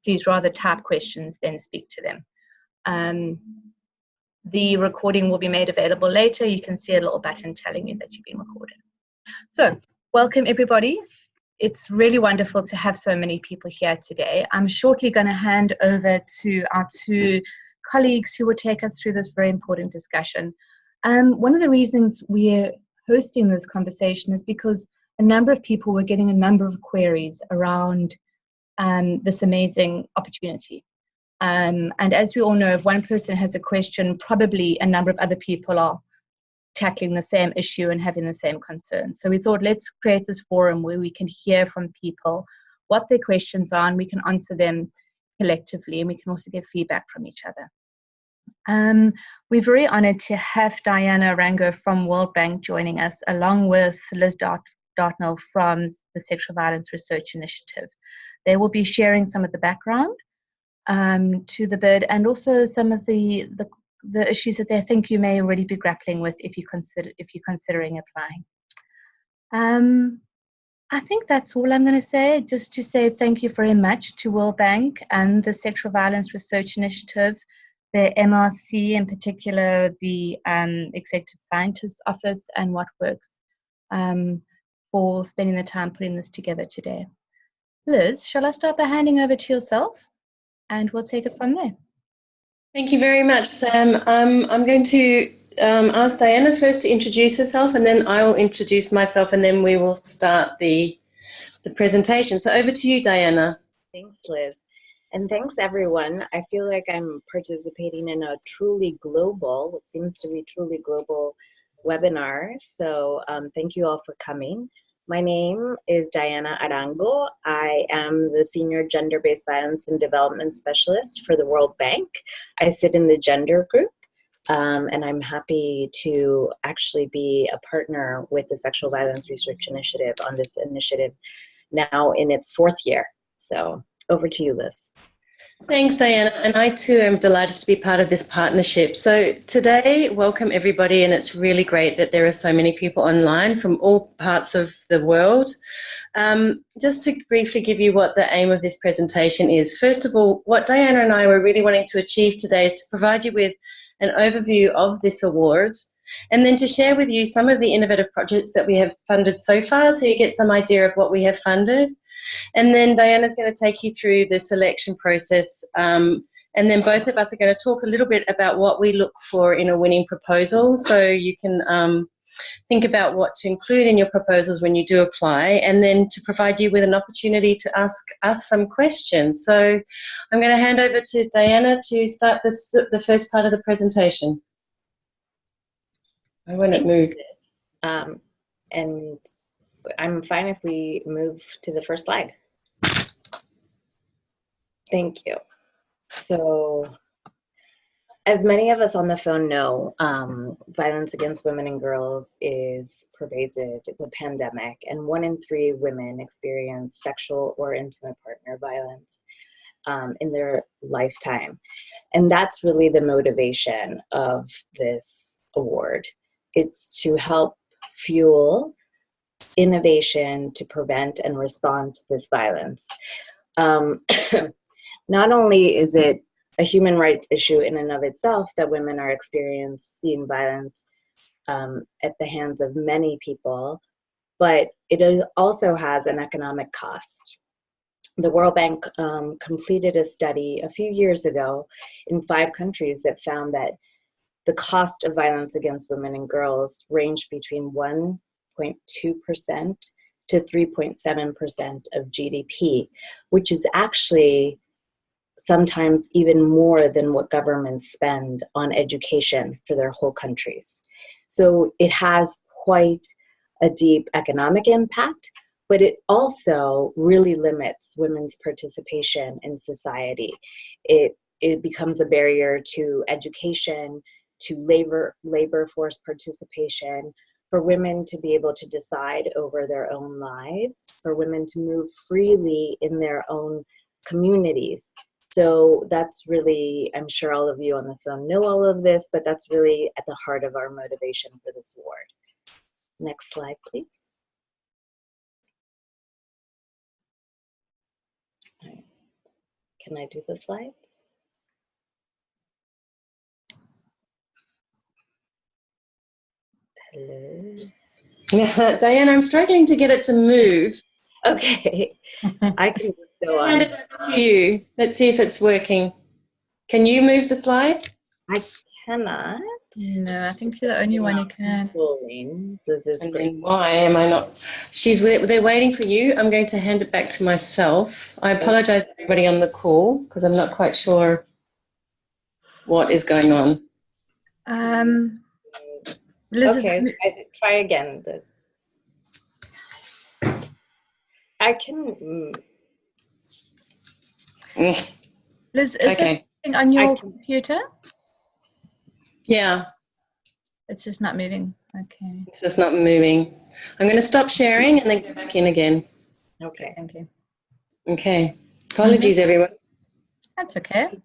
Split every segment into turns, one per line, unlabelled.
please rather type questions than speak to them. The recording will be made available later. You can see a little button telling you that you've been recorded. So, welcome everybody. It's really wonderful to have so many people here today. I'm shortly going to hand over to our two colleagues who will take us through this very important discussion. One of the reasons we're hosting this conversation is because a number of people were getting a number of queries around this amazing opportunity. And as we all know, if one person has a question, probably a number of other people are tackling the same issue and having the same concerns. So we thought, let's create this forum where we can hear from people what their questions are, and we can answer them collectively, and we can also get feedback from each other. We're very honored to have Diana Arango from World Bank joining us, along with Liz Dartnall from the Sexual Violence Research Initiative. They will be sharing some of the background to the bid, and also some of the issues that they think you may already be grappling with if you're considering applying. I think that's all I'm going to say. Just to say thank you very much to World Bank and the Sexual Violence Research Initiative, the MRC in particular, the Executive Scientist Office, and WhatWorks for spending the time putting this together today. Liz, shall I start by handing over to yourself? And we'll take it from there.
Thank you very much, Sam. I'm going to ask Diana first to introduce herself, and then I will introduce myself, and then we will start the presentation. So over to you, Diana.
Thanks, Liz. And thanks, everyone. I feel like I'm participating in a truly global, what seems to be truly global webinar. So thank you all for coming. My name is Diana Arango. I am the Senior Gender-Based Violence and Development Specialist for the World Bank. I sit in the gender group, and I'm happy to actually be a partner with the Sexual Violence Research Initiative on this initiative now in its 4th year. So over to you, Liz.
Thanks, Diana, and I too am delighted to be part of this partnership. So today, welcome everybody, and it's really great that there are so many people online from all parts of the world. Just to briefly give you what the aim of this presentation is. First of all, what Diana and I were really wanting to achieve today is to provide you with an overview of this award, and then to share with you some of the innovative projects that we have funded so far, so you get some idea of what we have funded. And then Diana's going to take you through the selection process, and then both of us are going to talk a little bit about what we look for in a winning proposal, so you can think about what to include in your proposals when you do apply, and then to provide you with an opportunity to ask us some questions. So I'm going to hand over to Diana to start the first part of the presentation. I want it moved.
And I'm fine if we move to the first slide. Thank you. So, as many of us on the phone know, violence against women and girls is pervasive. It's a pandemic, and 1 in 3 women experience sexual or intimate partner violence in their lifetime. And that's really the motivation of this award. It's to help fuel innovation to prevent and respond to this violence. Not only is it a human rights issue in and of itself that women are experiencing violence at the hands of many people, but it also has an economic cost. The World Bank completed a study a few years ago in 5 countries that found that the cost of violence against women and girls ranged between 1.2% to 3.7% of GDP, which is actually sometimes even more than what governments spend on education for their whole countries. So it has quite a deep economic impact, but it also really limits women's participation in society. It becomes a barrier to education, to labor force participation, for women to be able to decide over their own lives, for women to move freely in their own communities. So that's really, I'm sure all of you on the phone know all of this, but that's really at the heart of our motivation for this award. Next slide, please. Can I do the slides? Hello.
Diana, I'm struggling to get it to move.
Okay, I can go on.
Hand it over to you. Let's see if it's working. Can you move the slide?
I cannot.
No, I think you're the only one who can.
This is
And
great.
then why am I not? They're waiting for you. I'm going to hand it back to myself. I apologize to everybody on the call because I'm not quite sure what is going on.
Liz,
Okay, I try again. This. I can.
Liz, is
Okay.
it on your computer?
Yeah.
It's just not moving. Okay.
It's just not moving. I'm going to stop sharing and then go back in again.
Okay.
Thank you.
Okay. Apologies, everyone.
That's okay.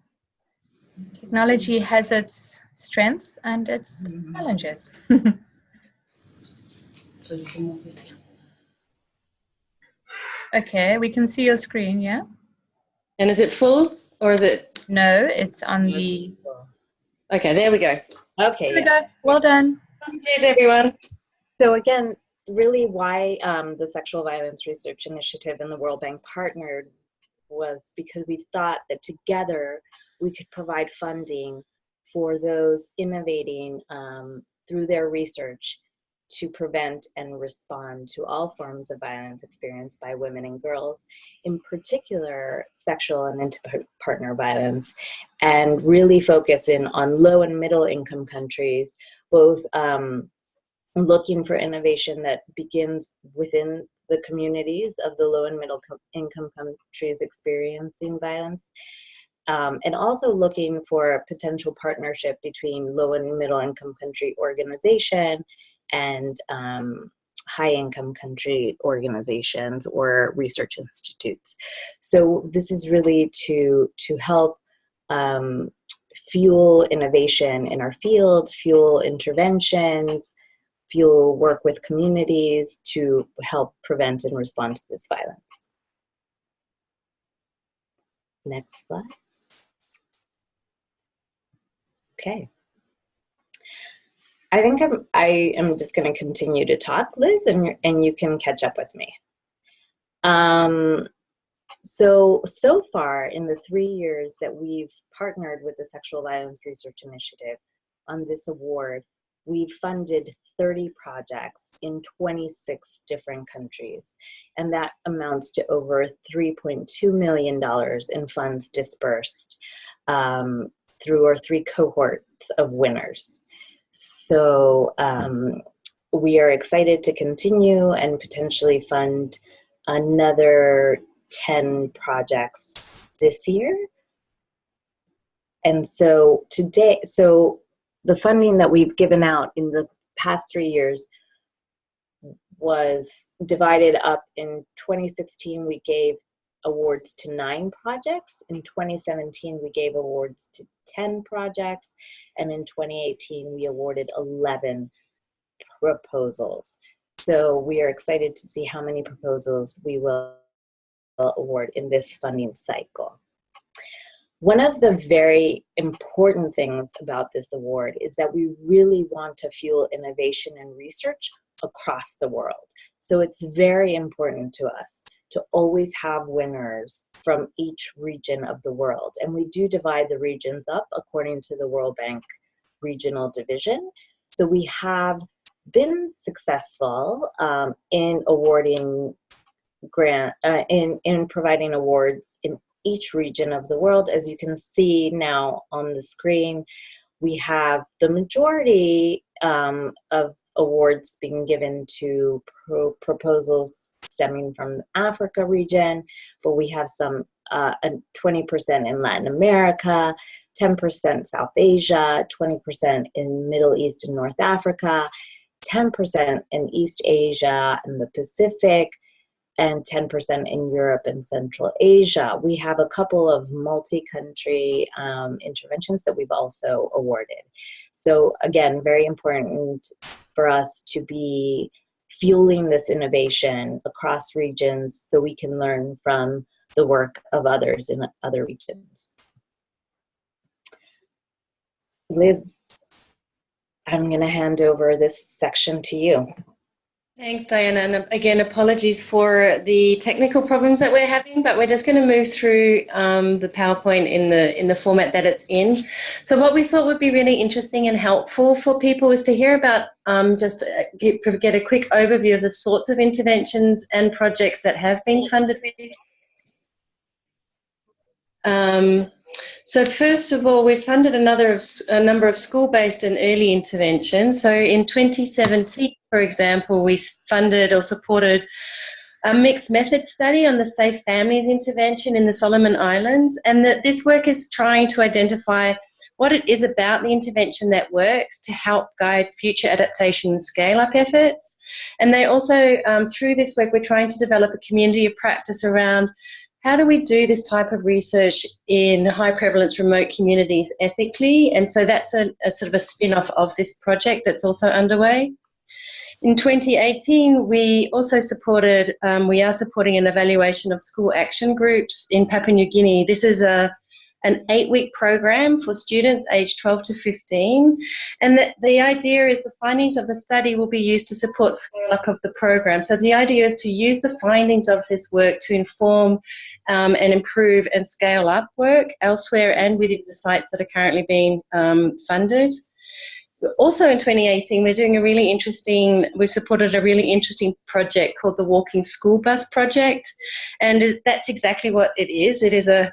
Technology has its strengths and its challenges. Okay, we can see your screen, yeah?
And is it full or is it?
No, it's on the...
Okay, there we go.
Okay.
There we go. Well done.
Apologies, everyone.
So again, really why the Sexual Violence Research Initiative and the World Bank partnered was because we thought that together we could provide funding for those innovating through their research to prevent and respond to all forms of violence experienced by women and girls, in particular sexual and intimate partner violence, and really focus in on low and middle income countries, both looking for innovation that begins within the communities of the low and middle income countries experiencing violence, and also looking for a potential partnership between low and middle income country organization and high income country organizations or research institutes. So this is really to help fuel innovation in our field, fuel interventions, fuel work with communities to help prevent and respond to this violence. Next slide. Okay. I think I am just going to continue to talk, Liz, and you can catch up with me. So far in the 3 years that we've partnered with the Sexual Violence Research Initiative on this award, we've funded 30 projects in 26 different countries, and that amounts to over $3.2 million in funds dispersed through our 3 cohorts of winners. So we are excited to continue and potentially fund another 10 projects this year. And so today, the funding that we've given out in the past 3 years was divided up. In 2016, we gave awards to 9 projects. In 2017, we gave awards to 10 projects. And in 2018, we awarded 11 proposals. So we are excited to see how many proposals we will award in this funding cycle. One of the very important things about this award is that we really want to fuel innovation and research across the world. So it's very important to us to always have winners from each region of the world. And we do divide the regions up according to the World Bank regional division. So we have been successful in awarding in providing awards in each region of the world. As you can see now on the screen, we have the majority of awards being given to proposals stemming from the Africa region, but we have some 20% in Latin America, 10% South Asia, 20% in Middle East and North Africa, 10% in East Asia and the Pacific, and 10% in Europe and Central Asia. We have a couple of multi-country interventions that we've also awarded. So again, very important for us to be fueling this innovation across regions so we can learn from the work of others in other regions. Liz, I'm going to hand over this section to you.
Thanks, Diana. And again, apologies for the technical problems that we're having, but we're just going to move through the PowerPoint in the format that it's in. So what we thought would be really interesting and helpful for people is to hear about, get a quick overview of the sorts of interventions and projects that have been funded. So first of all, we funded a number of school-based and early interventions. So in 2017, for example, we funded or supported a mixed method study on the Safe Families intervention in the Solomon Islands, and that this work is trying to identify what it is about the intervention that works to help guide future adaptation and scale-up efforts. And they also, through this work, we're trying to develop a community of practice around how do we do this type of research in high prevalence remote communities ethically? And so that's a sort of a spin-off of this project that's also underway. In 2018, we also supported, we are supporting an evaluation of school action groups in Papua New Guinea. This is an 8-week program for students aged 12 to 15. And the idea is the findings of the study will be used to support scale-up of the program. So the idea is to use the findings of this work to inform and improve and scale up work elsewhere and within the sites that are currently being funded. Also in 2018, we supported a really interesting project called the Walking School Bus Project, and that's exactly what it is. It is a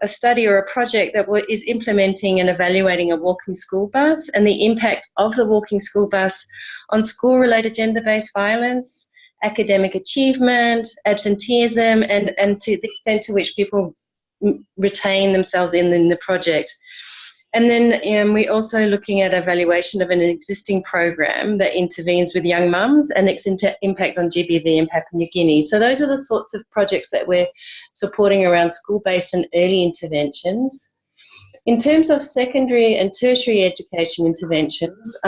study or a project that is implementing and evaluating a walking school bus and the impact of the walking school bus on school-related gender-based violence, academic achievement, absenteeism, and to the extent to which people retain themselves in the project. And then we're also looking at evaluation of an existing program that intervenes with young mums and its impact on GBV in Papua New Guinea. So those are the sorts of projects that we're supporting around school-based and early interventions. In terms of secondary and tertiary education interventions,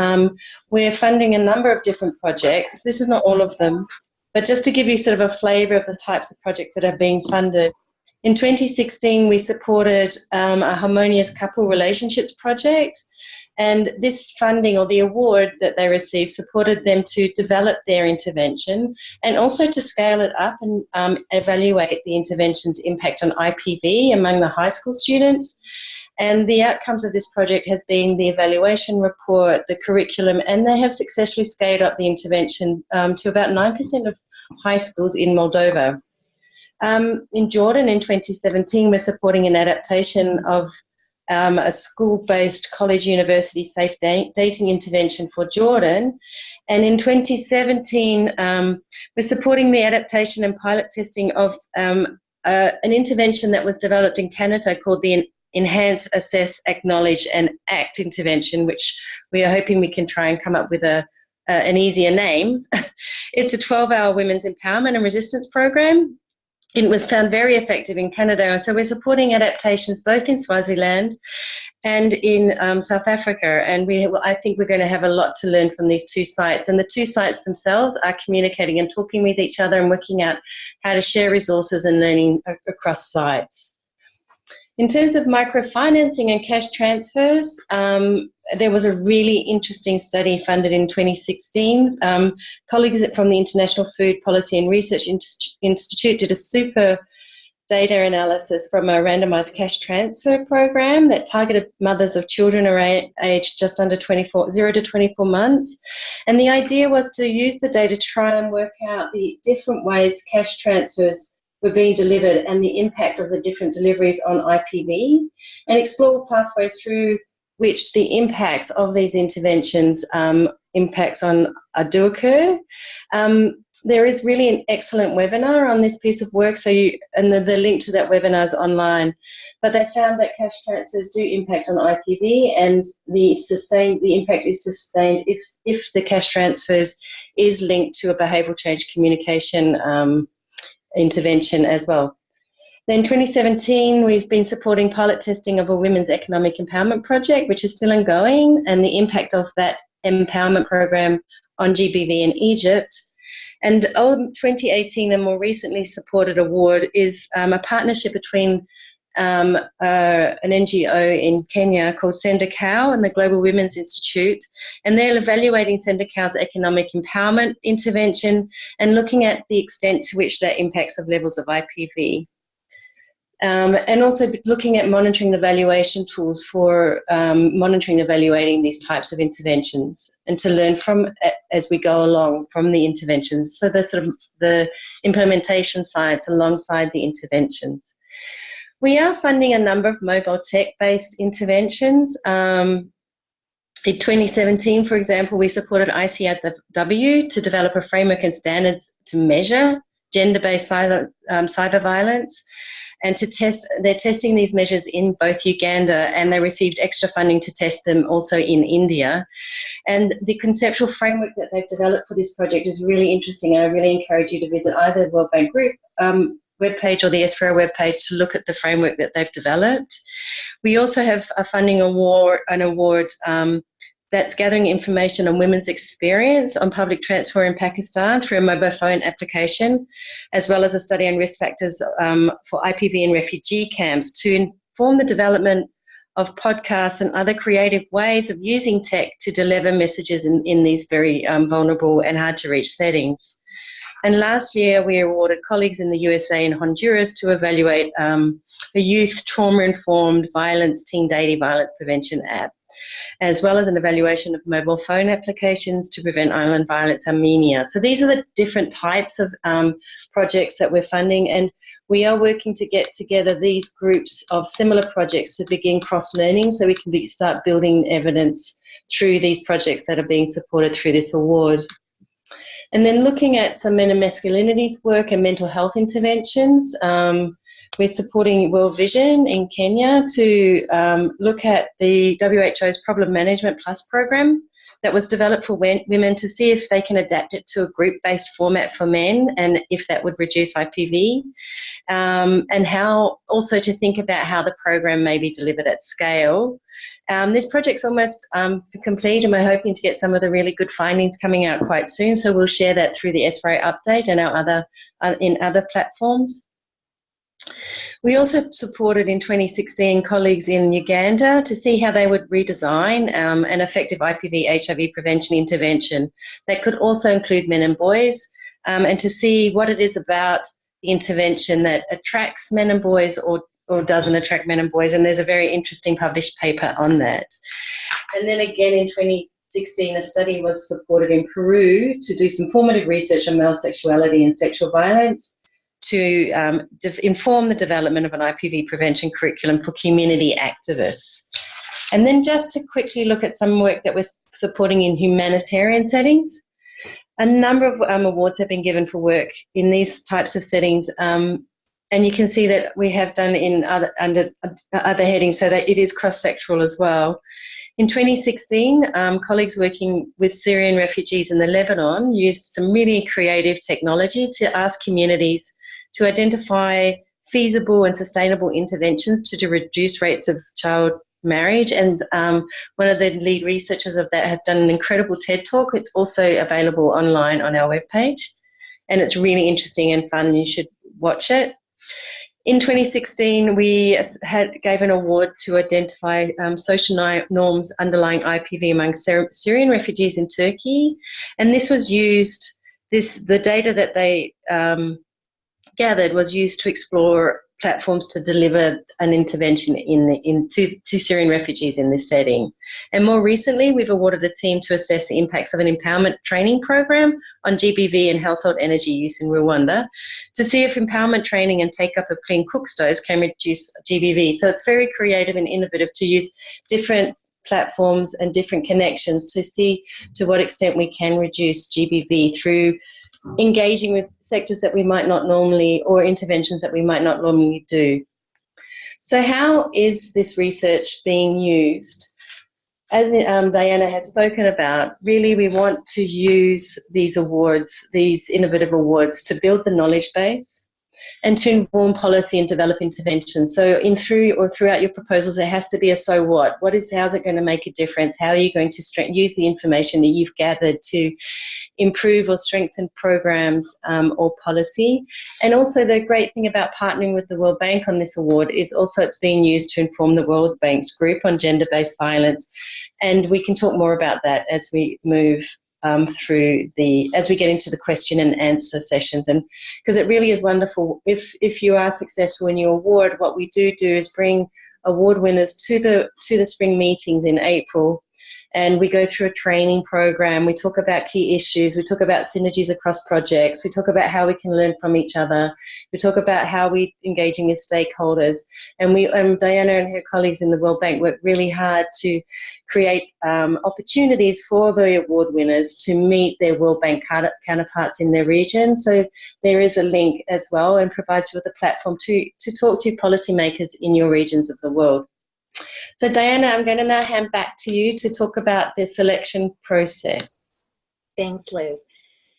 we're funding a number of different projects. This is not all of them, but just to give you sort of a flavour of the types of projects that are being funded. In 2016, we supported a harmonious couple relationships project, and this funding or the award that they received supported them to develop their intervention and also to scale it up and evaluate the intervention's impact on IPV among the high school students. And the outcomes of this project has been the evaluation report, the curriculum, and they have successfully scaled up the intervention to about 9% of high schools in Moldova. In Jordan in 2017, we're supporting an adaptation of a school-based college-university safe dating intervention for Jordan. And in 2017, we're supporting the adaptation and pilot testing of an intervention that was developed in Canada called the Enhance, Assess, Acknowledge and Act intervention, which we are hoping we can try and come up with an easier name. It's a 12-hour women's empowerment and resistance program. It was found very effective in Canada, so we're supporting adaptations both in Swaziland and in South Africa, and I think we're going to have a lot to learn from these two sites, and the two sites themselves are communicating and talking with each other and working out how to share resources and learning across sites. In terms of microfinancing and cash transfers, there was a really interesting study funded in 2016. Colleagues from the International Food Policy and Research Institute did a super data analysis from a randomized cash transfer program that targeted mothers of children aged just under 0 to 24 months. And the idea was to use the data to try and work out the different ways cash transfers were being delivered and the impact of the different deliveries on IPV, and explore pathways through which the impacts of these interventions impacts on do occur. There is really an excellent webinar on this piece of work, and the link to that webinar is online. But they found that cash transfers do impact on IPV, and the impact is sustained if the cash transfers is linked to a behavioural change communication intervention as well. Then 2017, we've been supporting pilot testing of a women's economic empowerment project, which is still ongoing, and the impact of that empowerment program on GBV in Egypt. And 2018 and more recently supported award is a partnership between an NGO in Kenya called Senda Cow and the Global Women's Institute, and they're evaluating Senda Cow's economic empowerment intervention and looking at the extent to which that impacts of levels of IPV. And also looking at monitoring and evaluation tools for monitoring and evaluating these types of interventions, and to learn from as we go along from the interventions. So the sort of the implementation science alongside the interventions. We are funding a number of mobile tech-based interventions. In 2017, for example, we supported ICRW to develop a framework and standards to measure gender-based cyber violence, and to test. They're testing these measures in both Uganda, and they received extra funding to test them also in India. And the conceptual framework that they've developed for this project is really interesting, and I really encourage you to visit either the World Bank Group webpage or the SVRI webpage to look at the framework that they've developed. We also have a funding award, that's gathering information on women's experience on public transport in Pakistan through a mobile phone application, as well as a study on risk factors for IPV in refugee camps to inform the development of podcasts and other creative ways of using tech to deliver messages in these very vulnerable and hard to reach settings. And last year, we awarded colleagues in the USA and Honduras to evaluate a youth trauma-informed teen dating violence prevention app, as well as an evaluation of mobile phone applications to prevent island violence in Armenia. So these are the different types of projects that we're funding, and we are working to get together these groups of similar projects to begin cross-learning so we can start building evidence through these projects that are being supported through this award. And then looking at some men and masculinities work and mental health interventions, we're supporting World Vision in Kenya to look at the WHO's Problem Management Plus program that was developed for women to see if they can adapt it to a group-based format for men and if that would reduce IPV, and how also to think about how the program may be delivered at scale. This project's almost complete, and we're hoping to get some of the really good findings coming out quite soon, so we'll share that through the SVRI update and our other platforms. We also supported in 2016 colleagues in Uganda to see how they would redesign an effective IPV HIV prevention intervention that could also include men and boys, and to see what it is about the intervention that attracts men and boys or doesn't attract men and boys, and there's a very interesting published paper on that. And then again in 2016, a study was supported in Peru to do some formative research on male sexuality and sexual violence to inform the development of an IPV prevention curriculum for community activists. And then just to quickly look at some work that we're supporting in humanitarian settings. A number of awards have been given for work in these types of settings, and you can see that we have done under other headings, so that it is cross-sectoral as well. In 2016, colleagues working with Syrian refugees in the Lebanon used some really creative technology to ask communities to identify feasible and sustainable interventions to reduce rates of child marriage. And one of the lead researchers of that has done an incredible TED Talk. It's also available online on our webpage, and it's really interesting and fun. You should watch it. In 2016, we gave an award to identify social norms underlying IPV among Syrian refugees in Turkey, and this was used. The data that they gathered was used to explore platforms to deliver an intervention to Syrian refugees in this setting. And more recently, we've awarded a team to assess the impacts of an empowerment training program on GBV and household energy use in Rwanda to see if empowerment training and take-up of clean cook stoves can reduce GBV. So it's very creative and innovative to use different platforms and different connections to see to what extent we can reduce GBV through engaging with sectors that we might not normally, or interventions that we might not normally do. So how is this research being used? As Diana has spoken about, really we want to use these awards, these innovative awards, to build the knowledge base and to inform policy and develop interventions. So throughout your proposals, there has to be a so what. How's it going to make a difference? How are you going to use the information that you've gathered to improve or strengthen programs or policy? And also the great thing about partnering with the World Bank on this award is also it's being used to inform the World Bank's group on gender-based violence. And we can talk more about that as we move as we get into the question and answer sessions, and because it really is wonderful. If you are successful in your award, what we do is bring award winners to the spring meetings in April, and we go through a training program. We talk about key issues. We talk about synergies across projects. We talk about how we can learn from each other. We talk about how we're engaging with stakeholders. And Diana and her colleagues in the World Bank work really hard to create opportunities for the award winners to meet their World Bank counterparts in their region. So there is a link as well, and provides you with a platform to talk to policymakers in your regions of the world. So Diana, I'm going to now hand back to you to talk about the selection process.
Thanks, Liz.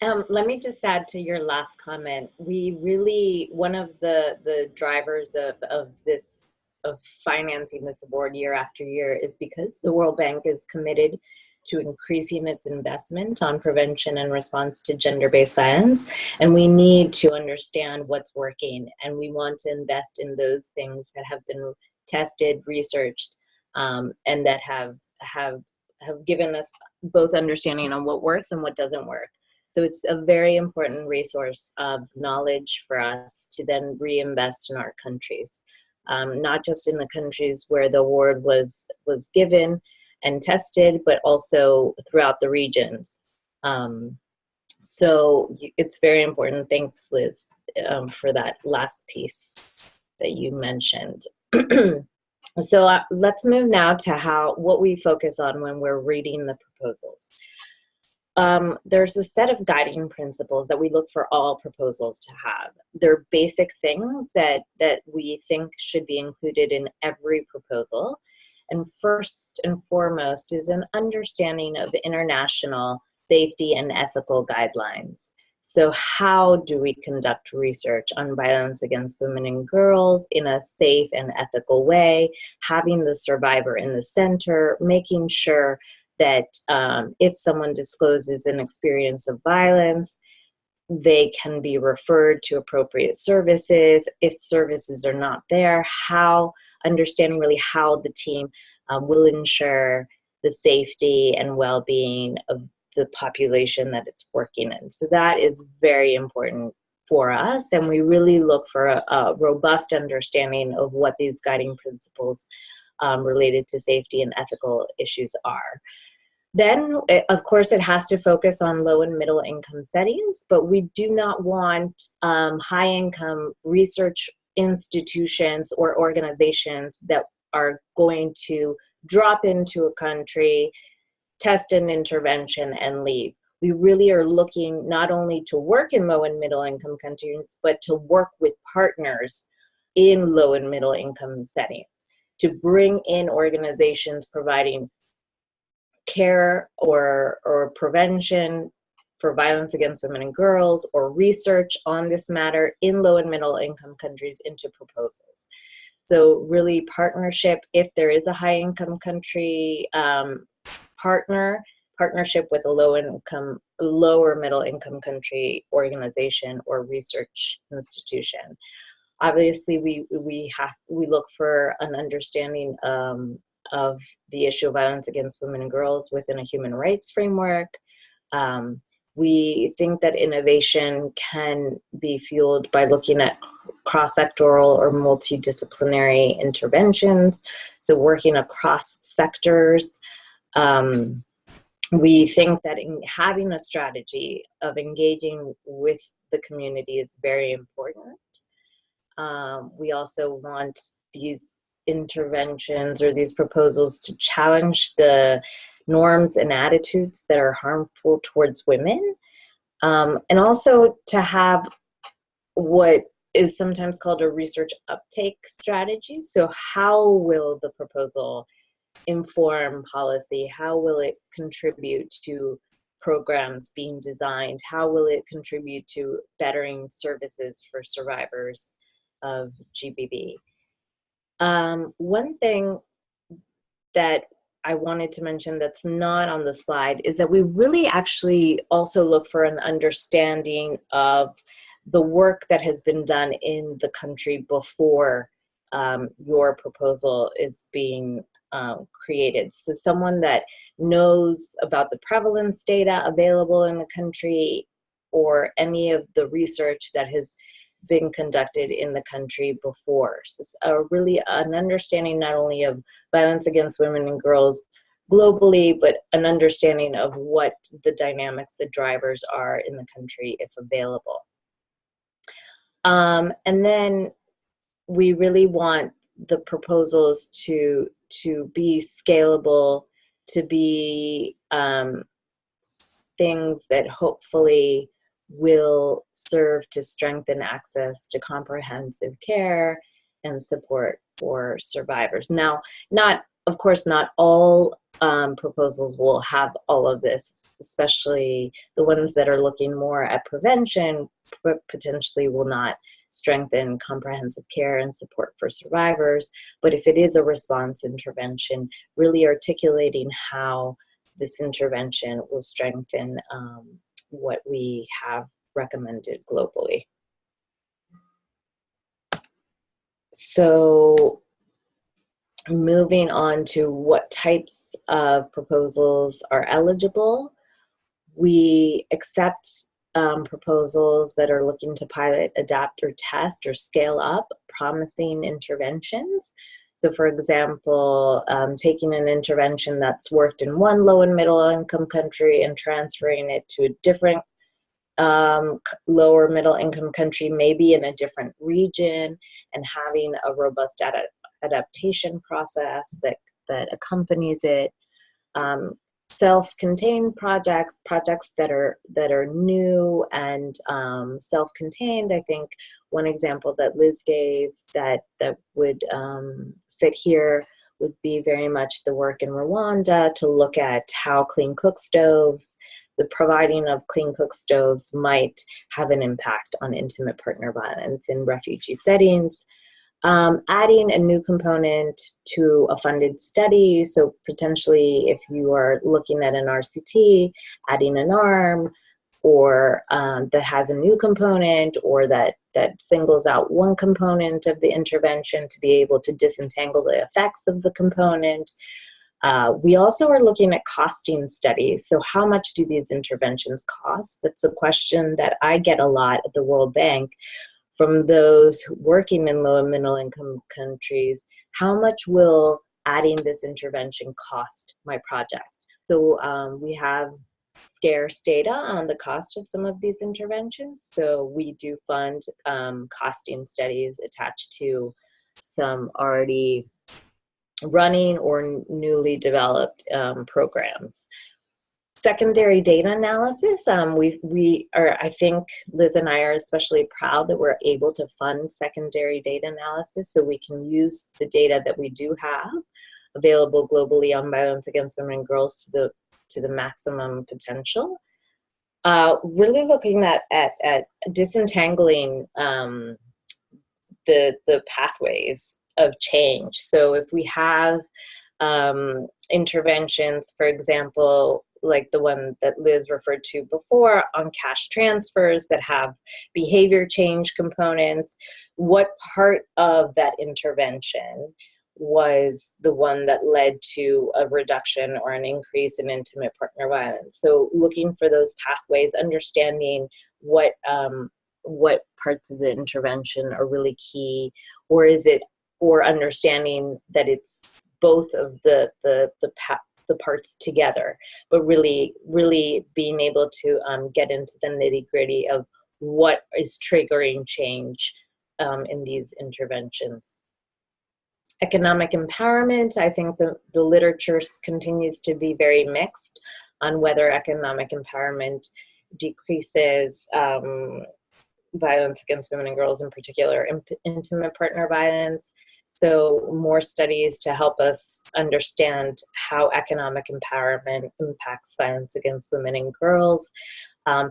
Let me just add to your last comment. One of the drivers of financing this award year after year is because the World Bank is committed to increasing its investment on prevention and response to gender-based violence. And we need to understand what's working, and we want to invest in those things that have been tested, researched, and that have given us both understanding on what works and what doesn't work. So it's a very important resource of knowledge for us to then reinvest in our countries, not just in the countries where the award was given and tested, but also throughout the regions. So it's very important. Thanks, Liz, for that last piece that you mentioned. So let's move now to what we focus on when we're reading the proposals. There's a set of guiding principles that we look for all proposals to have. They're basic things that we think should be included in every proposal. And first and foremost is an understanding of international safety and ethical guidelines. So how do we conduct research on violence against women and girls in a safe and ethical way, having the survivor in the center, making sure that if someone discloses an experience of violence, they can be referred to appropriate services. If services are not there, understanding really how the team will ensure the safety and well-being of the population that it's working in. So that is very important for us, and we really look for a robust understanding of what these guiding principles related to safety and ethical issues are. Then, of course, it has to focus on low and middle income settings, but we do not want high income research institutions or organizations that are going to drop into a country, test an intervention, and leave. We really are looking not only to work in low and middle income countries, but to work with partners in low and middle income settings, to bring in organizations providing care or prevention for violence against women and girls, or research on this matter in low and middle income countries into proposals. So really partnership, if there is a high income country partnership with a lower middle income country organization or research institution. Obviously, we look for an understanding of the issue of violence against women and girls within a human rights framework. We think that innovation can be fueled by looking at cross-sectoral or multidisciplinary interventions, so working across sectors. We think that in having a strategy of engaging with the community is very important. We also want these interventions or these proposals to challenge the norms and attitudes that are harmful towards women, and also to have what is sometimes called a research uptake strategy. So how will the proposal inform policy? How will it contribute to programs being designed? How will it contribute to bettering services for survivors of GBV? One thing that I wanted to mention that's not on the slide is that we really actually also look for an understanding of the work that has been done in the country before your proposal is being created. So someone that knows about the prevalence data available in the country, or any of the research that has been conducted in the country before. So really an understanding not only of violence against women and girls globally, but an understanding of what the dynamics, the drivers are in the country if available. And then we really want the proposals to be scalable, to be things that hopefully will serve to strengthen access to comprehensive care and support for survivors. Now, of course, not all proposals will have all of this, especially the ones that are looking more at prevention, but potentially will not strengthen comprehensive care and support for survivors. But if it is a response intervention, really articulating how this intervention will strengthen what we have recommended globally. So moving on to what types of proposals are eligible, we accept proposals that are looking to pilot, adapt, or test or scale up promising interventions. So for example, taking an intervention that's worked in one low and middle income country and transferring it to a different lower middle income country, maybe in a different region, and having a robust adaptation process that accompanies it. Self-contained projects that are new and self-contained. I think one example that Liz gave that would fit here would be very much the work in Rwanda to look at how clean cook stoves, the providing of clean cook stoves, might have an impact on intimate partner violence in refugee settings. Adding a new component to a funded study, so potentially if you are looking at an RCT, adding an arm, or that has a new component, or that singles out one component of the intervention to be able to disentangle the effects of the component. We also are looking at costing studies. So how much do these interventions cost? That's a question that I get a lot at the World Bank from those working in low and middle income countries. How much will adding this intervention cost my project? So we have scarce data on the cost of some of these interventions. So we do fund costing studies attached to some already running or newly developed programs. Secondary data analysis, we are, I think Liz and I are especially proud that we're able to fund secondary data analysis so we can use the data that we do have available globally on violence against women and girls to the maximum potential. Really looking at disentangling the pathways of change. So if we have interventions, for example, like the one that Liz referred to before on cash transfers that have behavior change components, what part of that intervention was the one that led to a reduction or an increase in intimate partner violence? So looking for those pathways, understanding what parts of the intervention are really key, or understanding that it's both of the parts together, but really being able to get into the nitty-gritty of what is triggering change in these interventions. Economic empowerment, I think the literature continues to be very mixed on whether economic empowerment decreases violence against women and girls, in particular intimate partner violence. So more studies to help us understand how economic empowerment impacts violence against women and girls,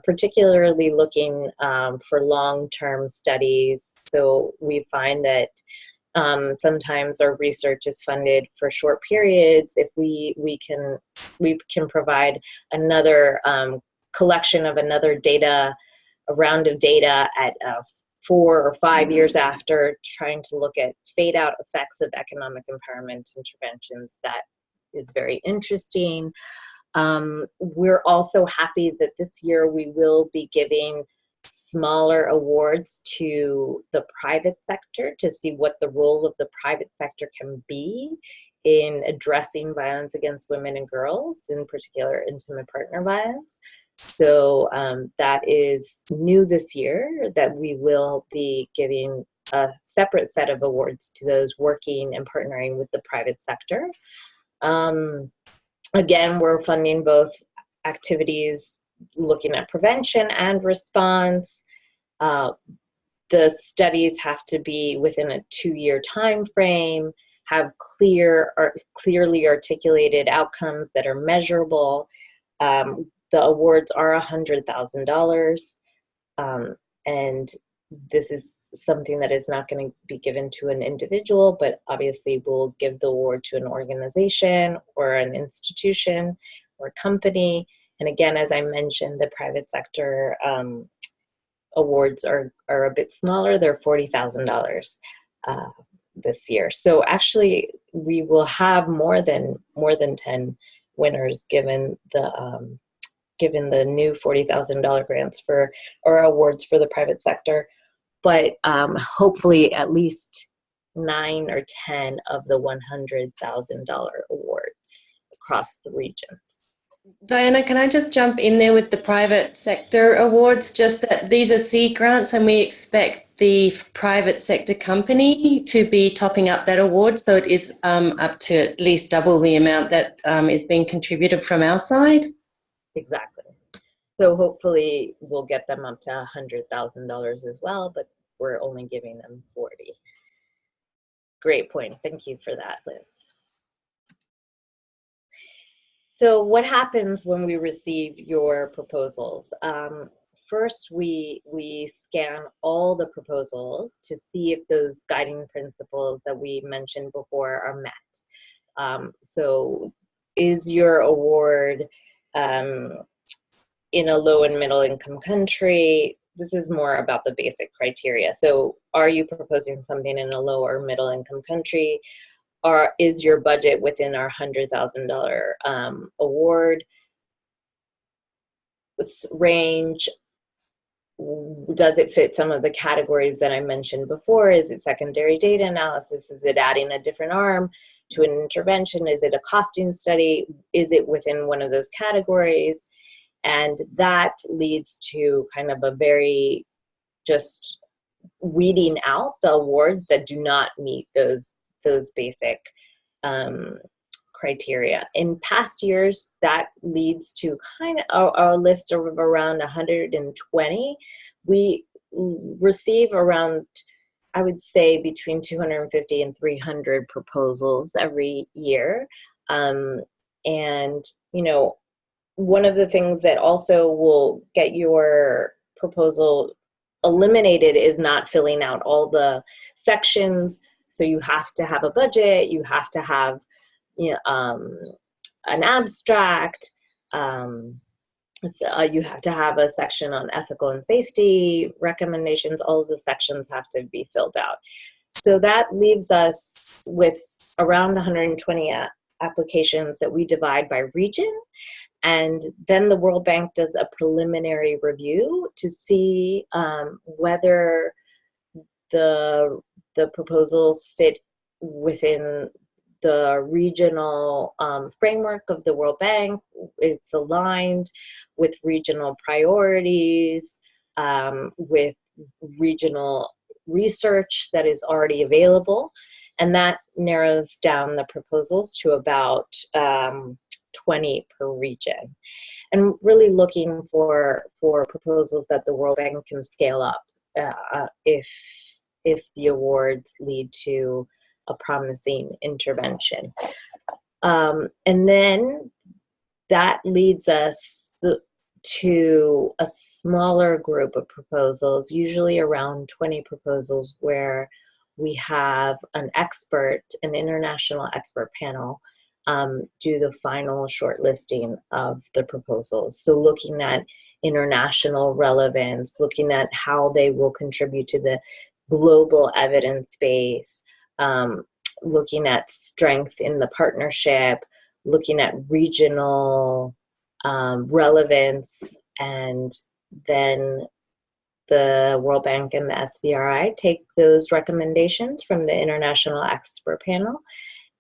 particularly looking for long-term studies. So we find that sometimes our research is funded for short periods. If we can provide another collection of another data, a round of data at 4 or 5 years after, trying to look at fade out effects of economic empowerment interventions, that is very interesting. We're also happy that this year we will be giving smaller awards to the private sector to see what the role of the private sector can be in addressing violence against women and girls, in particular intimate partner violence. So that is new this year, that we will be giving a separate set of awards to those working and partnering with the private sector. Again, we're funding both activities looking at prevention and response. The studies have to be within a 2-year time frame, have clearly articulated outcomes that are measurable. The awards are $100,000, and this is something that is not going to be given to an individual, but obviously we'll give the award to an organization or an institution or company. And again, as I mentioned, the private sector awards are a bit smaller. They're $40,000 this year. So actually, we will have more than 10 winners given the new $40,000 grants or awards for the private sector. But hopefully, at least 9 or 10 of the $100,000 awards across the regions.
Diana, can I just jump in there with the private sector awards? Just that these are seed grants, and we expect the private sector company to be topping up that award, so it is up to at least double the amount that is being contributed from our side.
Exactly. So hopefully we'll get them up to $100,000 as well, but we're only giving them 40. Great point. Thank you for that, Liz. So what happens when we receive your proposals? First, we scan all the proposals to see if those guiding principles that we mentioned before are met. So is your award in a low and middle income country? This is more about the basic criteria. So are you proposing something in a low or middle income country? Or is your budget within our $100,000 award range? Does it fit some of the categories that I mentioned before? Is it secondary data analysis? Is it adding a different arm to an intervention? Is it a costing study? Is it within one of those categories? And that leads to kind of a very just weeding out the awards that do not meet those basic criteria. In past years, that leads to kind of our list of around 120. We receive around, I would say, between 250 and 300 proposals every year. And, you know, one of the things that also will get your proposal eliminated is not filling out all the sections. So you have to have a budget, you have to have an abstract, so you have to have a section on ethical and safety recommendations. All of the sections have to be filled out. So that leaves us with around 120 applications that we divide by region. And then the World Bank does a preliminary review to see whether the proposals fit within the regional framework of the World Bank. It's aligned with regional priorities, with regional research that is already available. And that narrows down the proposals to about 20 per region. And really looking for proposals that the World Bank can scale up if the awards lead to a promising intervention. And then that leads us to a smaller group of proposals, usually around 20 proposals, where we have an international expert panel do the final shortlisting of the proposals. So looking at international relevance, looking at how they will contribute to the global evidence base, looking at strength in the partnership, looking at regional relevance, and then the World Bank and the SVRI take those recommendations from the International Expert Panel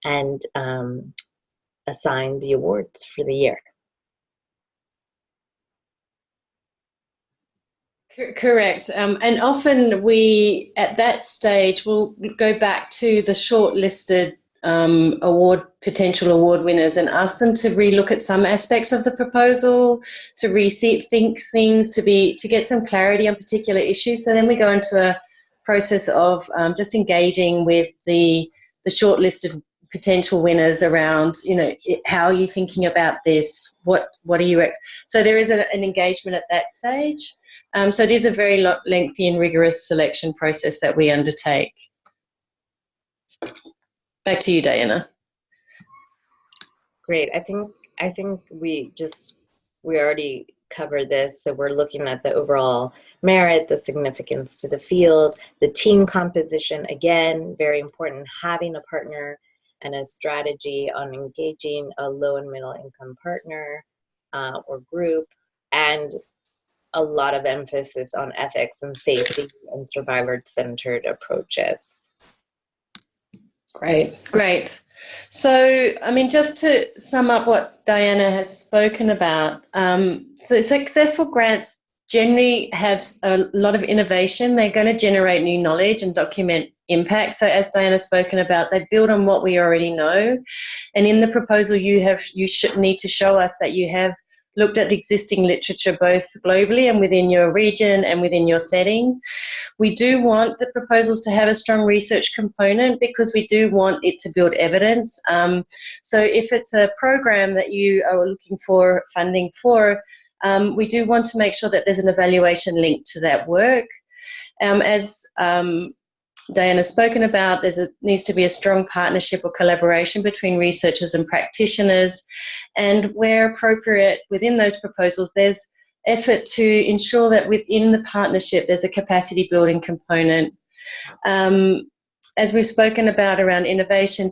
and assign the awards for the year.
Correct. And often we, at that stage, will go back to the shortlisted potential award winners and ask them to relook at some aspects of the proposal, to rethink things, to get some clarity on particular issues. So then we go into a process of just engaging with the shortlisted potential winners around, how are you thinking about this? What are you? So there is an engagement at that stage. So it is a very lengthy and rigorous selection process that we undertake. Back to you, Diana.
Great. I think we already covered this. So we're looking at the overall merit, the significance to the field, the team composition. Again, very important, having a partner and a strategy on engaging a low and middle income partner or group, and a lot of emphasis on ethics and safety and survivor-centered approaches.
Great. So, just to sum up what Diana has spoken about, so successful grants generally have a lot of innovation. They're going to generate new knowledge and document impact. So as Diana has spoken about, they build on what we already know. And in the proposal, you need to show us that you have looked at existing literature both globally and within your region and within your setting. We do want the proposals to have a strong research component because we do want it to build evidence. So if it's a program that you are looking for funding for, we do want to make sure that there's an evaluation linked to that work. As Diana's spoken about, needs to be a strong partnership or collaboration between researchers and practitioners, and where appropriate within those proposals, there's effort to ensure that within the partnership there's a capacity building component. As we've spoken about around innovation,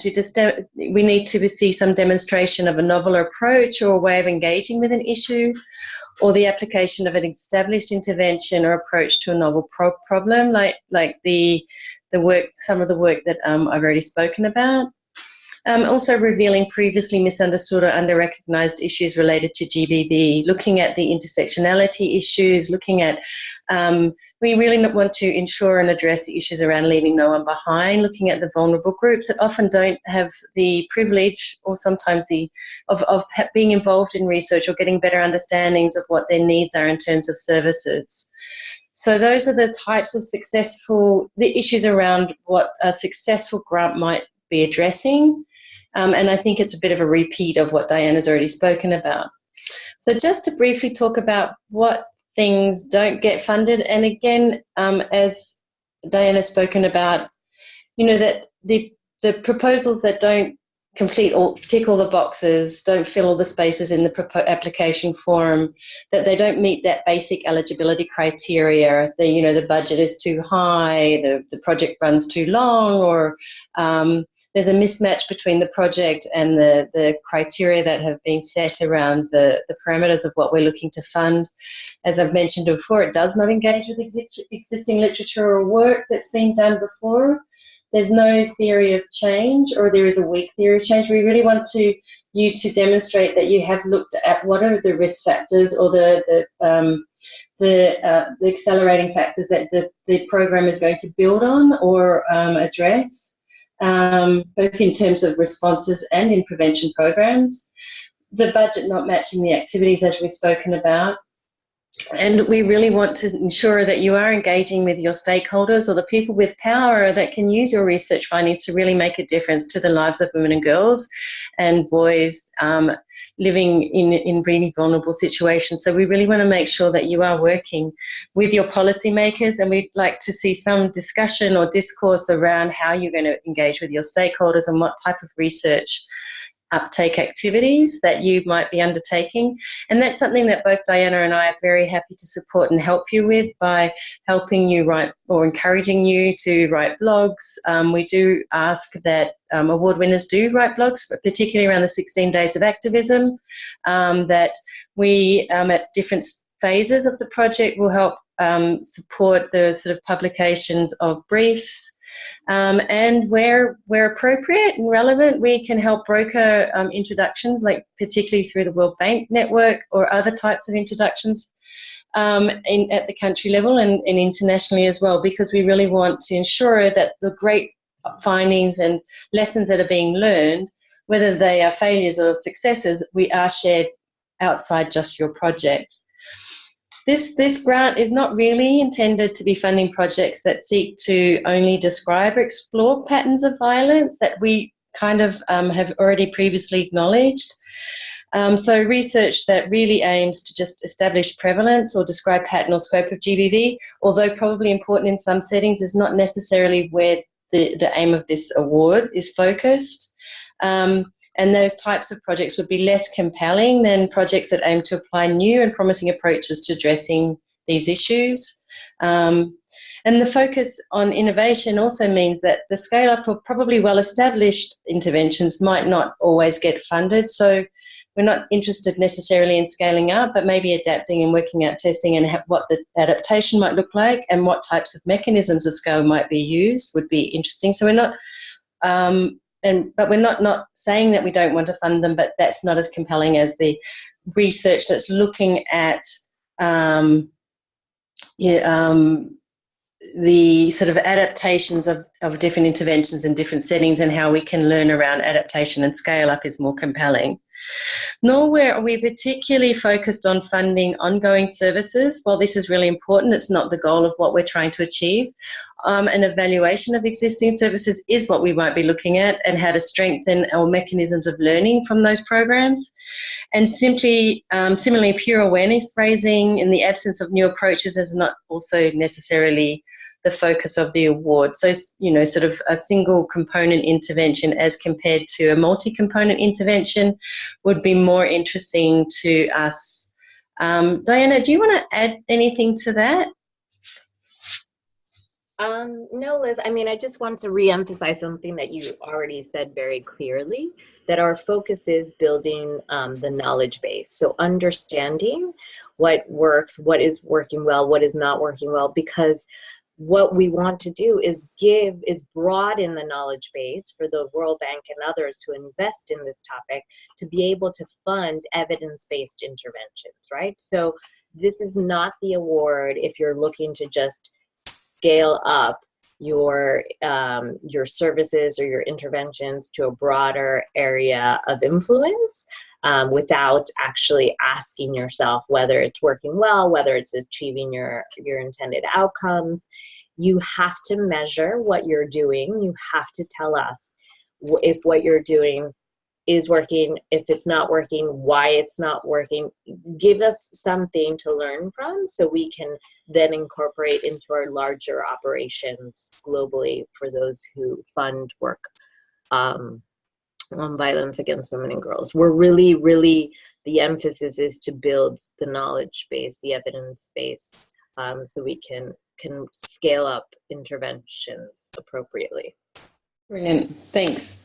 we need to see some demonstration of a novel approach or a way of engaging with an issue, or the application of an established intervention or approach to a novel problem, like some of the work that I've already spoken about. Also revealing previously misunderstood or under-recognised issues related to GBV, looking at the intersectionality issues, looking at, we really want to ensure and address the issues around leaving no one behind, looking at the vulnerable groups that often don't have the privilege or sometimes of being involved in research or getting better understandings of what their needs are in terms of services. So those are the types of the issues around what a successful grant might be addressing. And I think it's a bit of a repeat of what Diana's already spoken about. So just to briefly talk about what things don't get funded, and again, as Diana's spoken about, that the proposals that don't tick all the boxes, don't fill all the spaces in the application form, that they don't meet that basic eligibility criteria, the budget is too high, the project runs too long, or there's a mismatch between the project and the criteria that have been set around the parameters of what we're looking to fund. As I've mentioned before, it does not engage with existing literature or work that's been done before. There's no theory of change, or there is a weak theory of change. We really want you to demonstrate that you have looked at what are the risk factors or the accelerating factors that the program is going to build on or address, both in terms of responses and in prevention programs. The budget not matching the activities, as we've spoken about. And we really want to ensure that you are engaging with your stakeholders or the people with power that can use your research findings to really make a difference to the lives of women and girls and boys living in really vulnerable situations. So we really want to make sure that you are working with your policymakers, and we'd like to see some discussion or discourse around how you're going to engage with your stakeholders and what type of research uptake activities that you might be undertaking. And that's something that both Diana and I are very happy to support and help you with by helping you write or encouraging you to write blogs. We do ask that award winners do write blogs, but particularly around the 16 days of activism, that we at different phases of the project will help support the sort of publications of briefs. And where appropriate and relevant, we can help broker introductions, like particularly through the World Bank network or other types of introductions at the country level and internationally as well, because we really want to ensure that the great findings and lessons that are being learned, whether they are failures or successes, we are shared outside just your project. This grant is not really intended to be funding projects that seek to only describe or explore patterns of violence that we kind of have already previously acknowledged. So research that really aims to just establish prevalence or describe pattern or scope of GBV, although probably important in some settings, is not necessarily where the aim of this award is focused. And those types of projects would be less compelling than projects that aim to apply new and promising approaches to addressing these issues. And the focus on innovation also means that the scale-up of probably well-established interventions might not always get funded. So we're not interested necessarily in scaling up, but maybe adapting and working out testing and what the adaptation might look like and what types of mechanisms of scale might be used would be interesting. So we're not... but we're not saying that we don't want to fund them, but that's not as compelling as the research that's looking at the sort of adaptations of different interventions in different settings and how we can learn around adaptation and scale up is more compelling. Nor are we particularly focused on funding ongoing services. While this is really important, it's not the goal of what we're trying to achieve. An evaluation of existing services is what we might be looking at, and how to strengthen our mechanisms of learning from those programs. And similarly, pure awareness raising in the absence of new approaches is not also necessarily the focus of the award. So, sort of a single component intervention as compared to a multi-component intervention would be more interesting to us. Diana, do you want to add anything to that?
No, Liz, I mean, I just want to re-emphasize something that you already said very clearly, that our focus is building the knowledge base. So understanding what works, what is working well, what is not working well, because what we want to do is broaden the knowledge base for the World Bank and others who invest in this topic to be able to fund evidence-based interventions, right? So this is not the award if you're looking to just scale up your services or your interventions to a broader area of influence without actually asking yourself whether it's working well, whether it's achieving your intended outcomes. You have to measure what you're doing. You have to tell us if what you're doing is working, if it's not working, why it's not working. Give us something to learn from so we can then incorporate into our larger operations globally for those who fund work on violence against women and girls. We're really, the emphasis is to build the knowledge base, the evidence base, so we can scale up interventions appropriately.
Brilliant, thanks.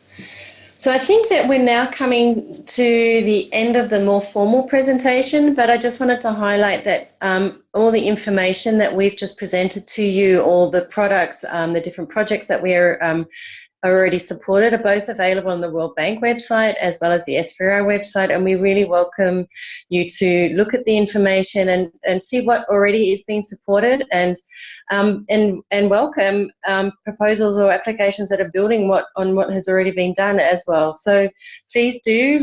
So I think that we're now coming to the end of the more formal presentation, but I just wanted to highlight that all the information that we've just presented to you, all the products, the different projects that we're already supported are both available on the World Bank website as well as the SVRI website, and we really welcome you to look at the information and see what already is being supported and welcome proposals or applications that are building on what has already been done as well. So please do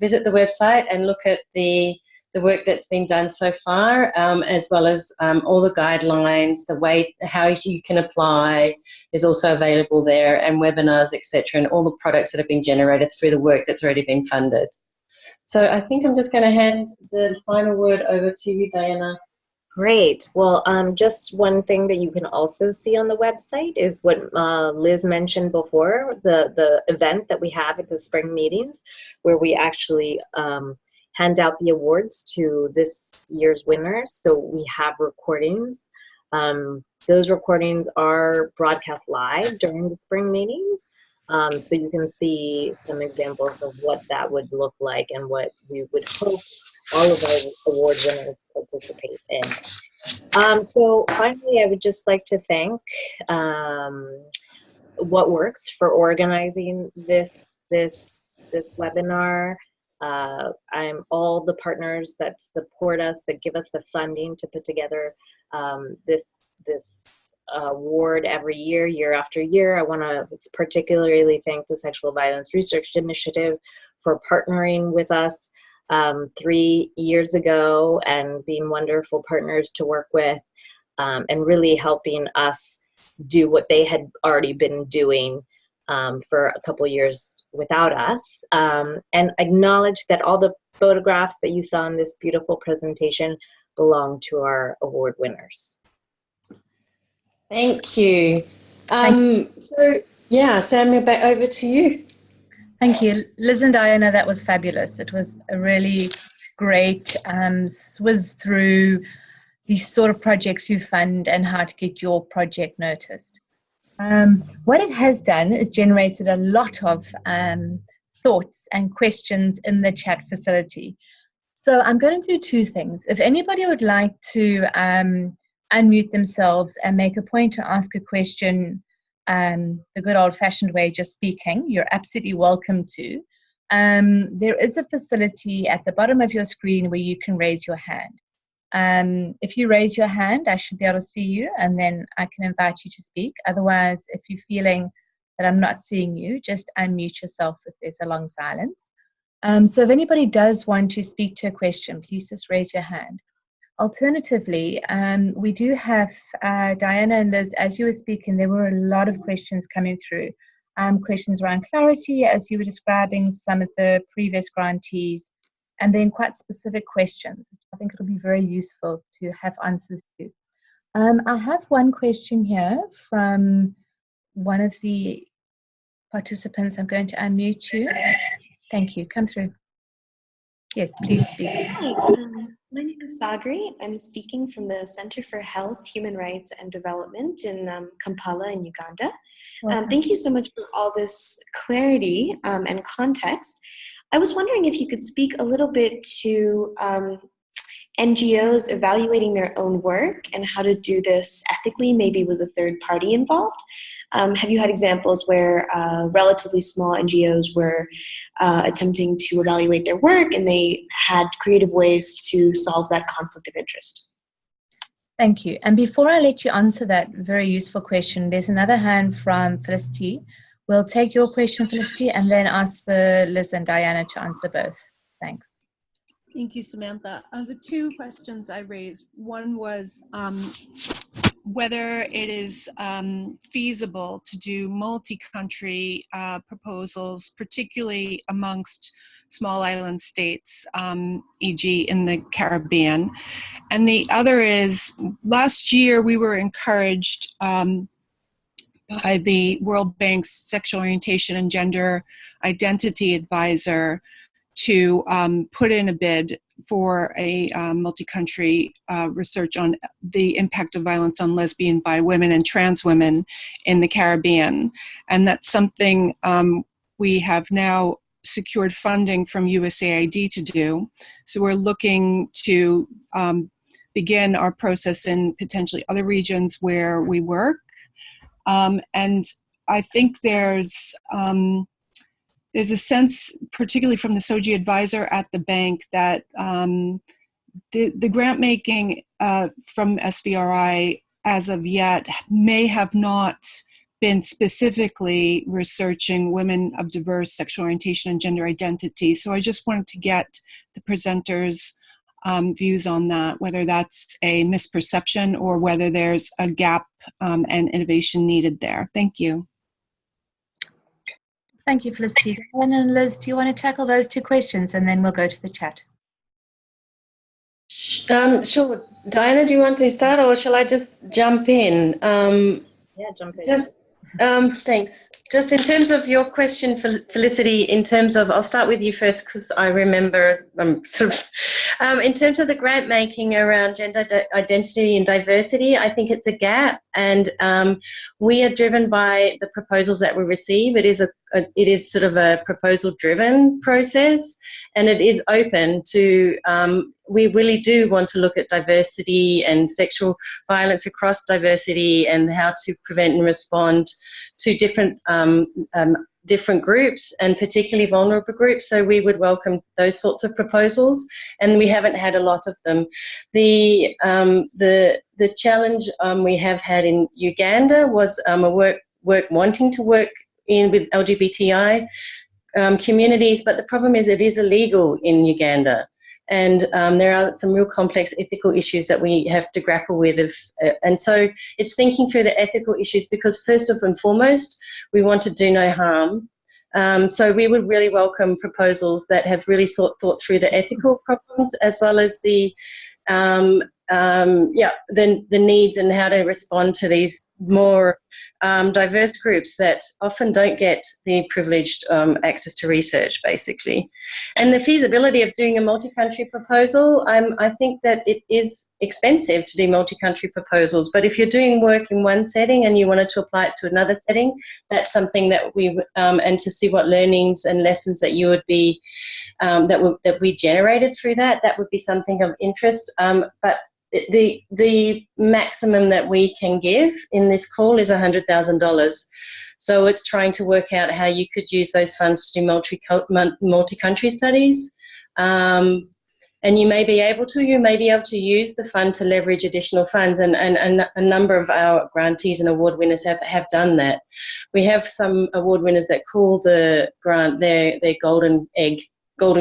visit the website and look at the the work that's been done so far, as well as all the guidelines, the way how you can apply is also available there, and webinars, etc., and all the products that have been generated through the work that's already been funded. So I think I'm just going to hand the final word over to you, Diana.
Great. Well, just one thing that you can also see on the website is what Liz mentioned before, the event that we have at the spring meetings, where we actually hand out the awards to this year's winners. So we have recordings. Those recordings are broadcast live during the spring meetings. So you can see some examples of what that would look like and what we would hope all of our award winners participate in. So finally, I would just like to thank What Works for organizing this webinar. I'm all the partners that support us, that give us the funding to put together this award every year, year after year. I want to particularly thank the Sexual Violence Research Initiative for partnering with us 3 years ago and being wonderful partners to work with, and really helping us do what they had already been doing for a couple years without us, and acknowledge that all the photographs that you saw in this beautiful presentation belong to our award winners.
Thank you. So yeah, Samuel, back over to you.
Thank you, Liz and Diana. That was fabulous. It was a really great whiz through the sort of projects you fund and how to get your project noticed. What it has done is generated a lot of thoughts and questions in the chat facility. So I'm going to do two things. If anybody would like to unmute themselves and make a point to ask a question the good old-fashioned way, just speaking, you're absolutely welcome to. There is a facility at the bottom of your screen where you can raise your hand. If you raise your hand, I should be able to see you, and then I can invite you to speak. Otherwise, if you're feeling that I'm not seeing you, just unmute yourself if there's a long silence. So if anybody does want to speak to a question, please just raise your hand. Alternatively, we do have Diana and Liz, as you were speaking, there were a lot of questions coming through. Questions around clarity, as you were describing some of the previous grantees, and then quite specific questions, which I think it'll be very useful to have answers to. I have one question here from one of the participants. I'm going to unmute you. Thank you. Come through. Yes, please speak.
Hi, my name is Sagri. I'm speaking from the Center for Health, Human Rights and Development in Kampala in Uganda. Thank you so much for all this clarity and context. I was wondering if you could speak a little bit to NGOs evaluating their own work and how to do this ethically, maybe with a third party involved. Have you had examples where relatively small NGOs were attempting to evaluate their work and they had creative ways to solve that conflict of interest?
Thank you. And before I let you answer that very useful question, there's another hand from Felicity. We'll take your question, Felicity, and then ask Liz and Diana to answer both. Thanks.
Thank you, Samantha. The two questions I raised, one was whether it is feasible to do multi-country proposals, particularly amongst small island states, e.g. in the Caribbean. And the other is, last year we were encouraged by the World Bank's Sexual Orientation and Gender Identity Advisor to put in a bid for a multi-country research on the impact of violence on lesbian, bi women, and trans women in the Caribbean. And that's something we have now secured funding from USAID to do. So we're looking to begin our process in potentially other regions where we work. And I think there's a sense, particularly from the SOGI advisor at the bank, that the grant making from SVRI as of yet may have not been specifically researching women of diverse sexual orientation and gender identity. So I just wanted to get the presenters' views on that, whether that's a misperception or whether there's a gap and innovation needed there. Thank you.
Thank you, Felicity. And Liz, do you want to tackle those two questions and then we'll go to the chat?
Sure. Diana, do you want to start or shall I just jump in?
Yeah, jump in.
Thanks. Just in terms of your question, Felicity, in terms of, I'll start with you first because I remember in terms of the grant making around gender identity and diversity, I think it's a gap, and we are driven by the proposals that we receive. It is sort of a proposal-driven process, and it is open to, we really do want to look at diversity and sexual violence across diversity and how to prevent and respond to different groups and particularly vulnerable groups. So we would welcome those sorts of proposals, and we haven't had a lot of them. The challenge we have had in Uganda was wanting to work with LGBTI communities, but the problem is it is illegal in Uganda. And there are some real complex ethical issues that we have to grapple with. And so it's thinking through the ethical issues because first and foremost, we want to do no harm. So we would really welcome proposals that have really thought through the ethical problems as well as the needs and how to respond to these more diverse groups that often don't get the privileged access to research, basically. And the feasibility of doing a multi-country proposal, I think that it is expensive to do multi-country proposals, but if you're doing work in one setting and you wanted to apply it to another setting, that's something that we, and to see what learnings and lessons that you would be, that we generated through that would be something of interest. But the maximum that we can give in this call is $100,000. So it's trying to work out how you could use those funds to do multi-country studies. And you may be able to use the fund to leverage additional funds, and a number of our grantees and award winners have done that. We have some award winners that call the grant their golden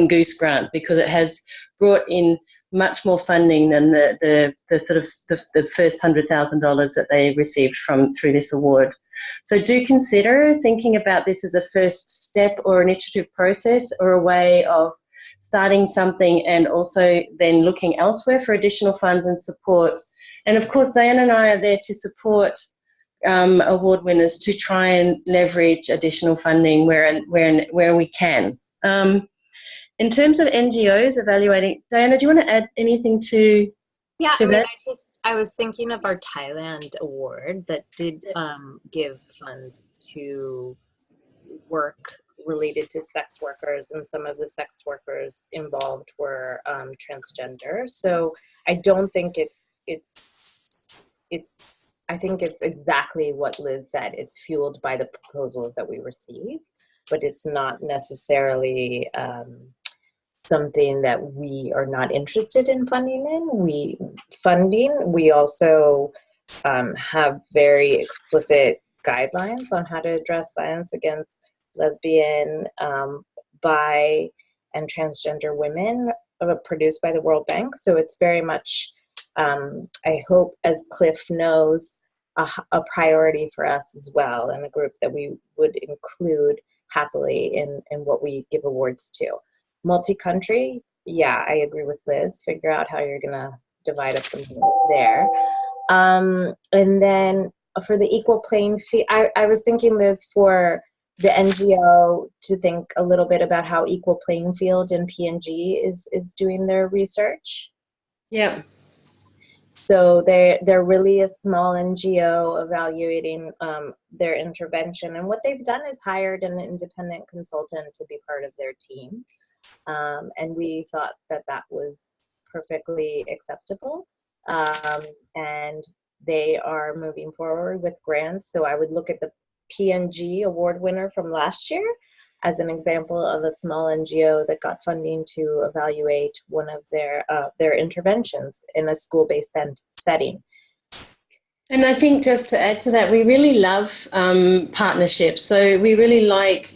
goose grant because it has brought in much more funding than the first $100,000 that they received through this award. So do consider thinking about this as a first step or an iterative process or a way of starting something and also then looking elsewhere for additional funds and support. And of course, Diana and I are there to support award winners to try and leverage additional funding where we can. In terms of NGOs evaluating, Diana, do you want to add anything to that?
I was thinking of our Thailand award that did give funds to work related to sex workers, and some of the sex workers involved were transgender. So I don't think I think it's exactly what Liz said. It's fueled by the proposals that we receive, but it's not necessarily something that we are not interested in funding in. We also have very explicit guidelines on how to address violence against lesbian, bi, and transgender women produced by the World Bank. So it's very much, I hope, as Cliff knows, a priority for us as well, and a group that we would include happily in what we give awards to. Multi-country, yeah, I agree with Liz. Figure out how you're gonna divide up the money there. And then for the equal playing field, I was thinking, Liz, for the NGO to think a little bit about how Equal Playing Field and PNG is doing their research.
Yeah.
So they're really a small NGO evaluating their intervention, and what they've done is hired an independent consultant to be part of their team. And we thought that was perfectly acceptable. And they are moving forward with grants. So I would look at the PNG award winner from last year as an example of a small NGO that got funding to evaluate one of their interventions in a school-based setting.
And I think just to add to that, we really love partnerships. So we really like,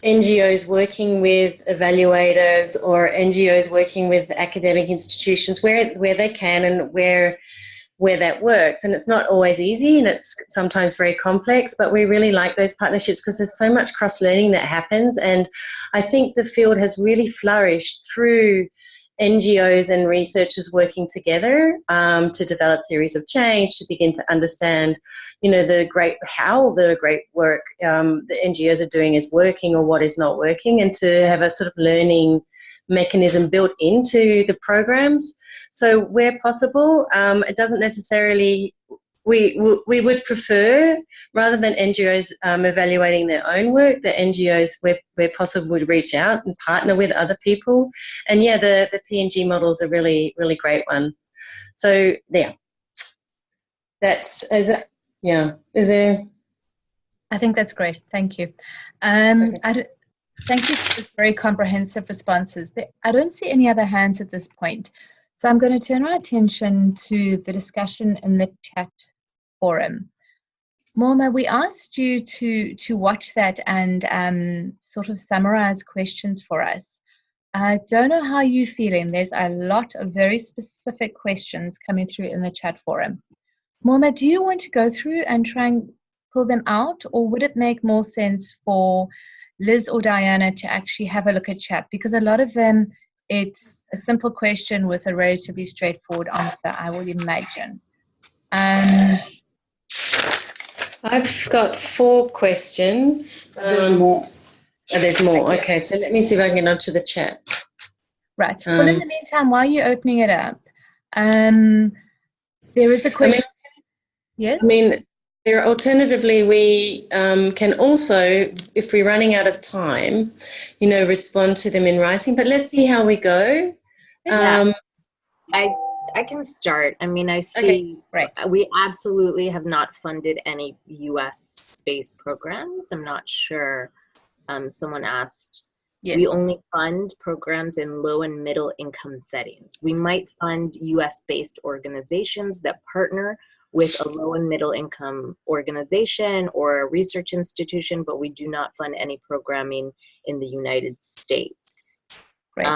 NGOs working with evaluators or NGOs working with academic institutions where they can and where that works. And it's not always easy, and it's sometimes very complex, but we really like those partnerships because there's so much cross-learning that happens. And I think the field has really flourished through NGOs and researchers working together to develop theories of change, to begin to understand, how the great work the NGOs are doing is working or what is not working, and to have a sort of learning mechanism built into the programs. So where possible, it doesn't necessarily, we would prefer, rather than NGOs evaluating their own work, the NGOs where possible would reach out and partner with other people. And yeah, the PNG model is a really, really great one. So yeah, is there?
I think that's great. Thank you.
Okay.
Thank you for this very comprehensive responses. I don't see any other hands at this point. So I'm going to turn our attention to the discussion in the chat forum. Morma, we asked you to watch that and sort of summarize questions for us. I don't know how you're feeling. There's a lot of very specific questions coming through in the chat forum. Morma, do you want to go through and try and pull them out, or would it make more sense for Liz or Diana to actually have a look at chat? Because a lot of them, it's a simple question with a relatively straightforward answer, I would imagine.
I've got 4 questions.
There's more.
Oh, there's more. Okay, so let me see if I can get onto the chat.
Right. Well, in the meantime, while you're opening it up, there is a question. Yes?
Alternatively, we can also, if we're running out of time, respond to them in writing. But let's see how we go.
Yeah. I can start. I mean, I see,
okay, right.
We absolutely have not funded any US-based programs. I'm not sure. Someone asked, yes. We only fund programs in low and middle income settings. We might fund US-based organizations that partner with a low and middle income organization or a research institution, but we do not fund any programming in the United States.
Great.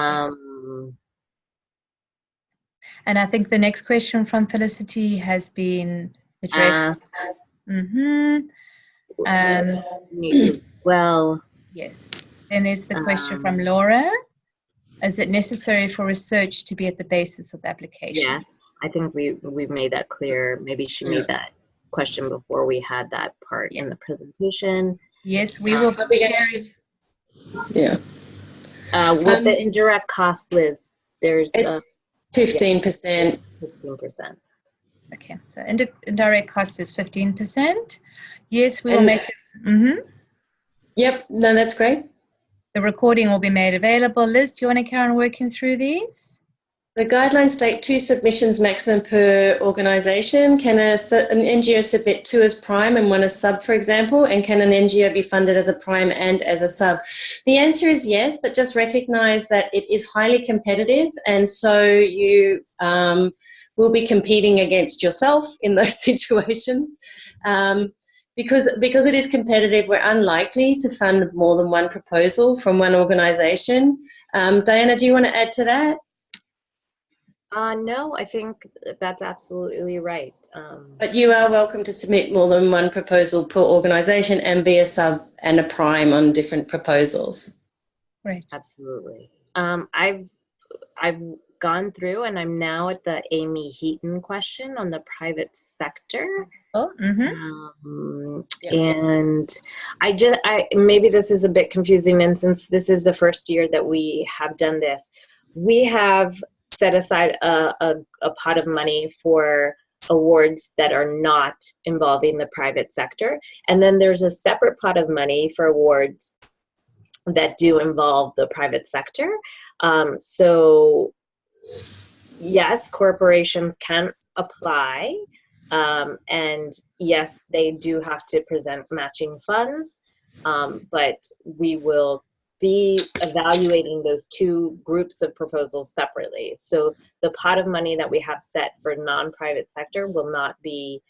And I think the next question from Felicity has been addressed.
Well,
yes. Then there's the question from Laura. Is it necessary for research to be at the basis of the application?
Yes, I think we've made that clear. Maybe she made that question before we had that part in the presentation.
Yes, we will be sharing.
Yeah.
With the indirect cost, Liz, there's
15%.
15%.
Okay, so indirect cost is 15%. Yes, we will make it.
Yep, no, that's great.
The recording will be made available. Liz, do you want to carry on working through these?
The guidelines state 2 submissions maximum per organisation. Can an NGO submit 2 as prime and 1 as sub, for example? And can an NGO be funded as a prime and as a sub? The answer is yes, but just recognise that it is highly competitive, and so you will be competing against yourself in those situations. Because it is competitive, we're unlikely to fund more than 1 proposal from 1 organisation. Diana, do you want to add to that?
No, I think that's absolutely right.
But you are welcome to submit more than 1 proposal per organisation and be a sub and a prime on different proposals.
Right.
Absolutely. I've gone through, and I'm now at the Amy Heaton question on the private sector.
Oh,
and I maybe this is a bit confusing, and since this is the first year that we have done this, we have set aside a pot of money for awards that are not involving the private sector. And then there's a separate pot of money for awards that do involve the private sector. So yes, corporations can apply. And yes, they do have to present matching funds, but we will be evaluating those 2 groups of proposals separately. So the pot of money that we have set for non-private sector will not be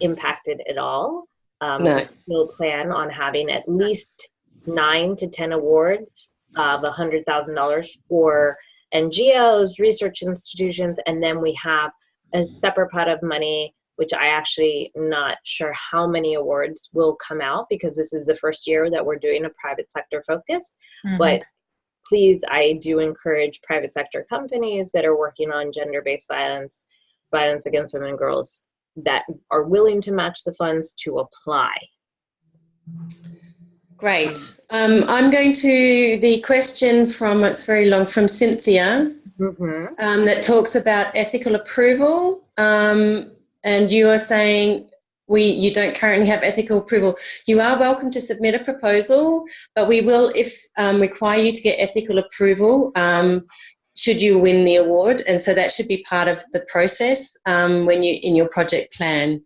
impacted at all.
No.
We still plan on having at least 9 to 10 awards of $100,000 for NGOs, research institutions, and then we have a separate pot of money, which I actually not sure how many awards will come out because this is the first year that we're doing a private sector focus. But please, I do encourage private sector companies that are working on gender-based violence, violence against women and girls, that are willing to match the funds to apply.
Great. I'm going to the question from, it's very long, from Cynthia, that talks about ethical approval. And you are saying you don't currently have ethical approval. You are welcome to submit a proposal, but we will require you to get ethical approval should you win the award. And so that should be part of the process when you in your project plan.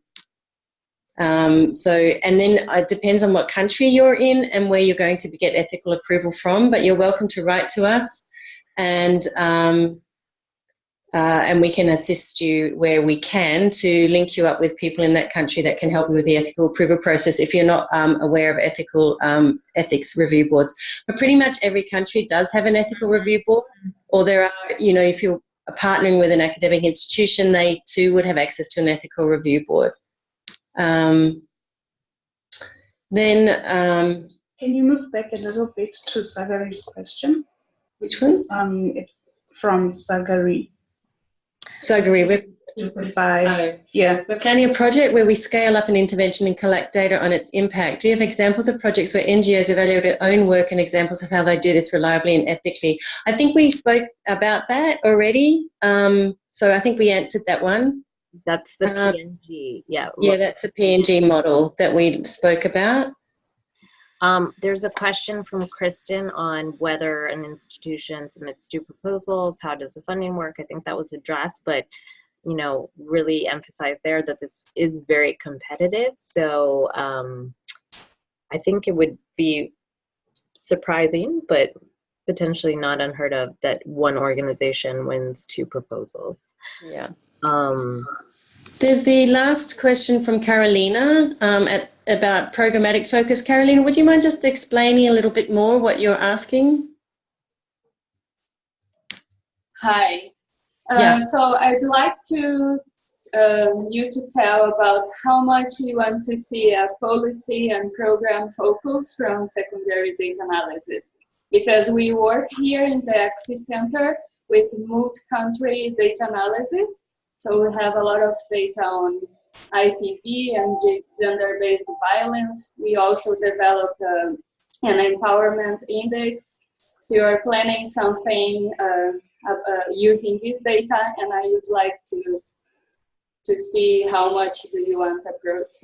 And then it depends on what country you're in and where you're going to get ethical approval from, but you're welcome to write to us, and we can assist you where we can to link you up with people in that country that can help you with the ethical approval process if you're not aware of ethics review boards. But pretty much every country does have an ethical review board, or there are, if you're partnering with an academic institution, they too would have access to an ethical review board. Can
you move back a little bit to Sagari's question?
Which one?
From Sagari.
Sagari,
yeah.
We're planning a project where we scale up an intervention and collect data on its impact. Do you have examples of projects where NGOs evaluate their own work and examples of how they do this reliably and ethically? I think we spoke about that already. So I think we answered that one.
That's the PNG, yeah.
Yeah, that's the PNG model that we spoke about.
There's a question from Kristen on whether an institution submits 2 proposals, how does the funding work? I think that was addressed, but, really emphasize there that this is very competitive. So I think it would be surprising, but potentially not unheard of, that one organization wins 2 proposals.
Yeah. There's the last question from Carolina about programmatic focus. Carolina, would you mind just explaining a little bit more what you're asking?
Hi.
Yeah.
So I'd like you to tell about how much you want to see a policy and program focus from secondary data analysis. Because we work here in the Equity Center with multi-country data analysis. So we have a lot of data on IPV and gender-based violence. We also developed an empowerment index. So you're planning something using this data, and I would like to see how much do you want a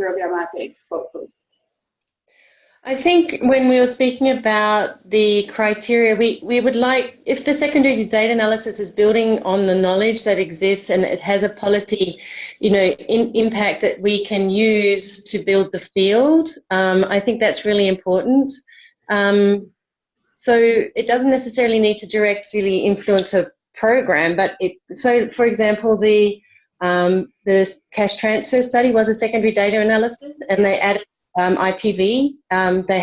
programmatic focus.
I think when we were speaking about the criteria, we would like, if the secondary data analysis is building on the knowledge that exists and it has a policy, impact that we can use to build the field, I think that's really important. So it doesn't necessarily need to directly influence a program, but so for example, the cash transfer study was a secondary data analysis, and they added IPV. They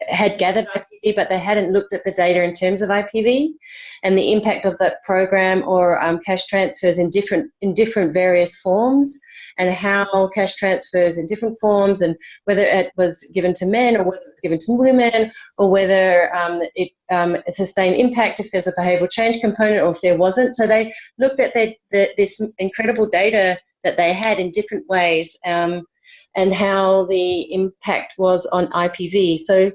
had gathered IPV, but they hadn't looked at the data in terms of IPV and the impact of that program or cash transfers in different various forms, and how cash transfers in different forms, and whether it was given to men or whether it was given to women, or whether it sustained impact if there's a behavioural change component or if there wasn't. So they looked at this incredible data that they had in different ways, and how the impact was on IPV. So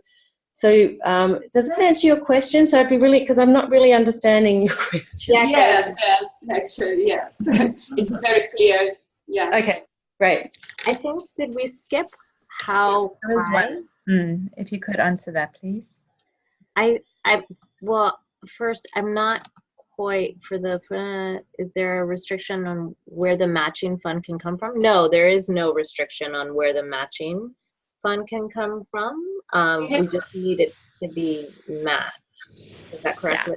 does that answer your question? So I'd be really, because I'm not really understanding your question.
Yeah, yes, actually, yes. It's very clear. Yeah.
Okay, great.
I think, did we skip how high?
If you could answer that, please.
Well, first, I'm not quite is there a restriction on where the matching fund can come from? No, there is no restriction on where the matching fund can come from. We just need it to be matched. Is that correct?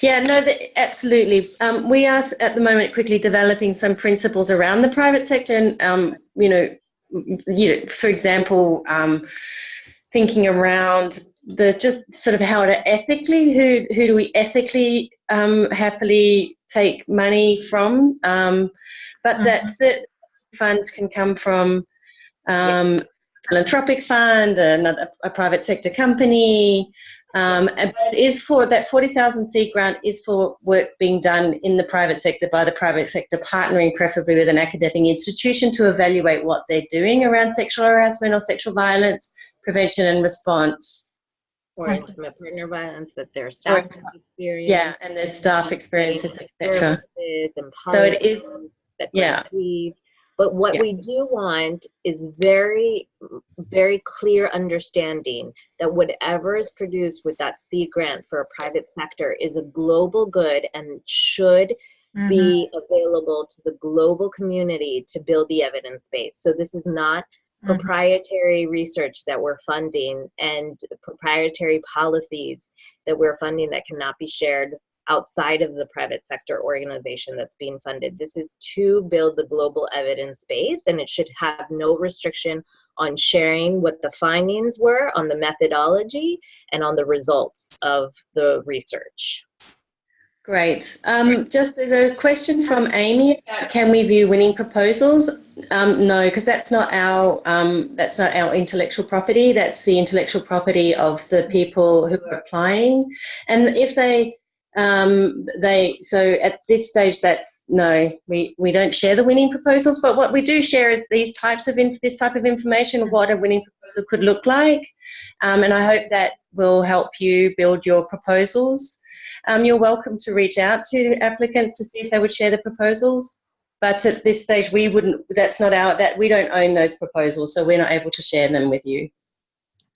Yeah, no, absolutely. We are at the moment quickly developing some principles around the private sector, and for example, thinking around the just sort of how to ethically, who do we ethically happily take money from, but that funds can come from philanthropic fund, a private sector company, but it is for that 40,000 seed grant is for work being done in the private sector by the private sector, partnering preferably with an academic institution to evaluate what they're doing around sexual harassment or sexual violence prevention and response.
Or intimate partner violence that their staff experience.
Yeah, and their staff experiences, etc.
So it is, that achieve. But what we do want is very, very clear understanding that whatever is produced with that seed grant for a private sector is a global good and should be available to the global community to build the evidence base. So this is not proprietary research that we're funding and proprietary policies that we're funding that cannot be shared outside of the private sector organization that's being funded. This is to build the global evidence base, and it should have no restriction on sharing what the findings were on the methodology and on the results of the research.
Great. Just there's a question from Amy about can we view winning proposals? No, because that's not our intellectual property. That's the intellectual property of the people who are applying. And if so at this stage, that's no, we don't share the winning proposals. But what we do share is this type of information, what a winning proposal could look like. And I hope that will help you build your proposals. You're welcome to reach out to applicants to see if they would share the proposals, but at this stage we wouldn't. That's not we don't own those proposals, so we're not able to share them with you.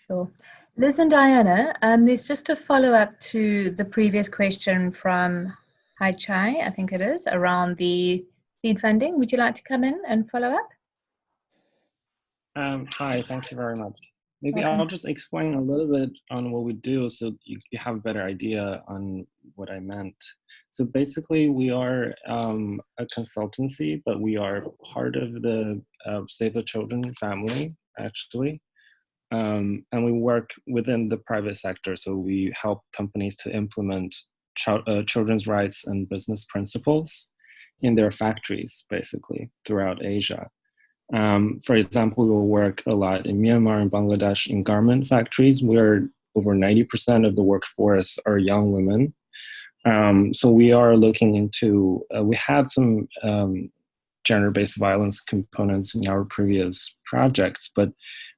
Sure. Liz and Diana, there's just a follow-up to the previous question from Hai Chai, I think it is, around the seed funding. Would you like to come in and follow up?
Hi, thank you very much. Maybe I'll just explain a little bit on what we do so you have a better idea on what I meant. So basically we are a consultancy, but we are part of the Save the Children family, actually. And we work within the private sector, so we help companies to implement children's rights and business principles in their factories, basically, throughout Asia. For example, we will work a lot in Myanmar and Bangladesh in garment factories where over 90% of the workforce are young women. So we are looking into, we had some gender-based violence components in our previous projects, but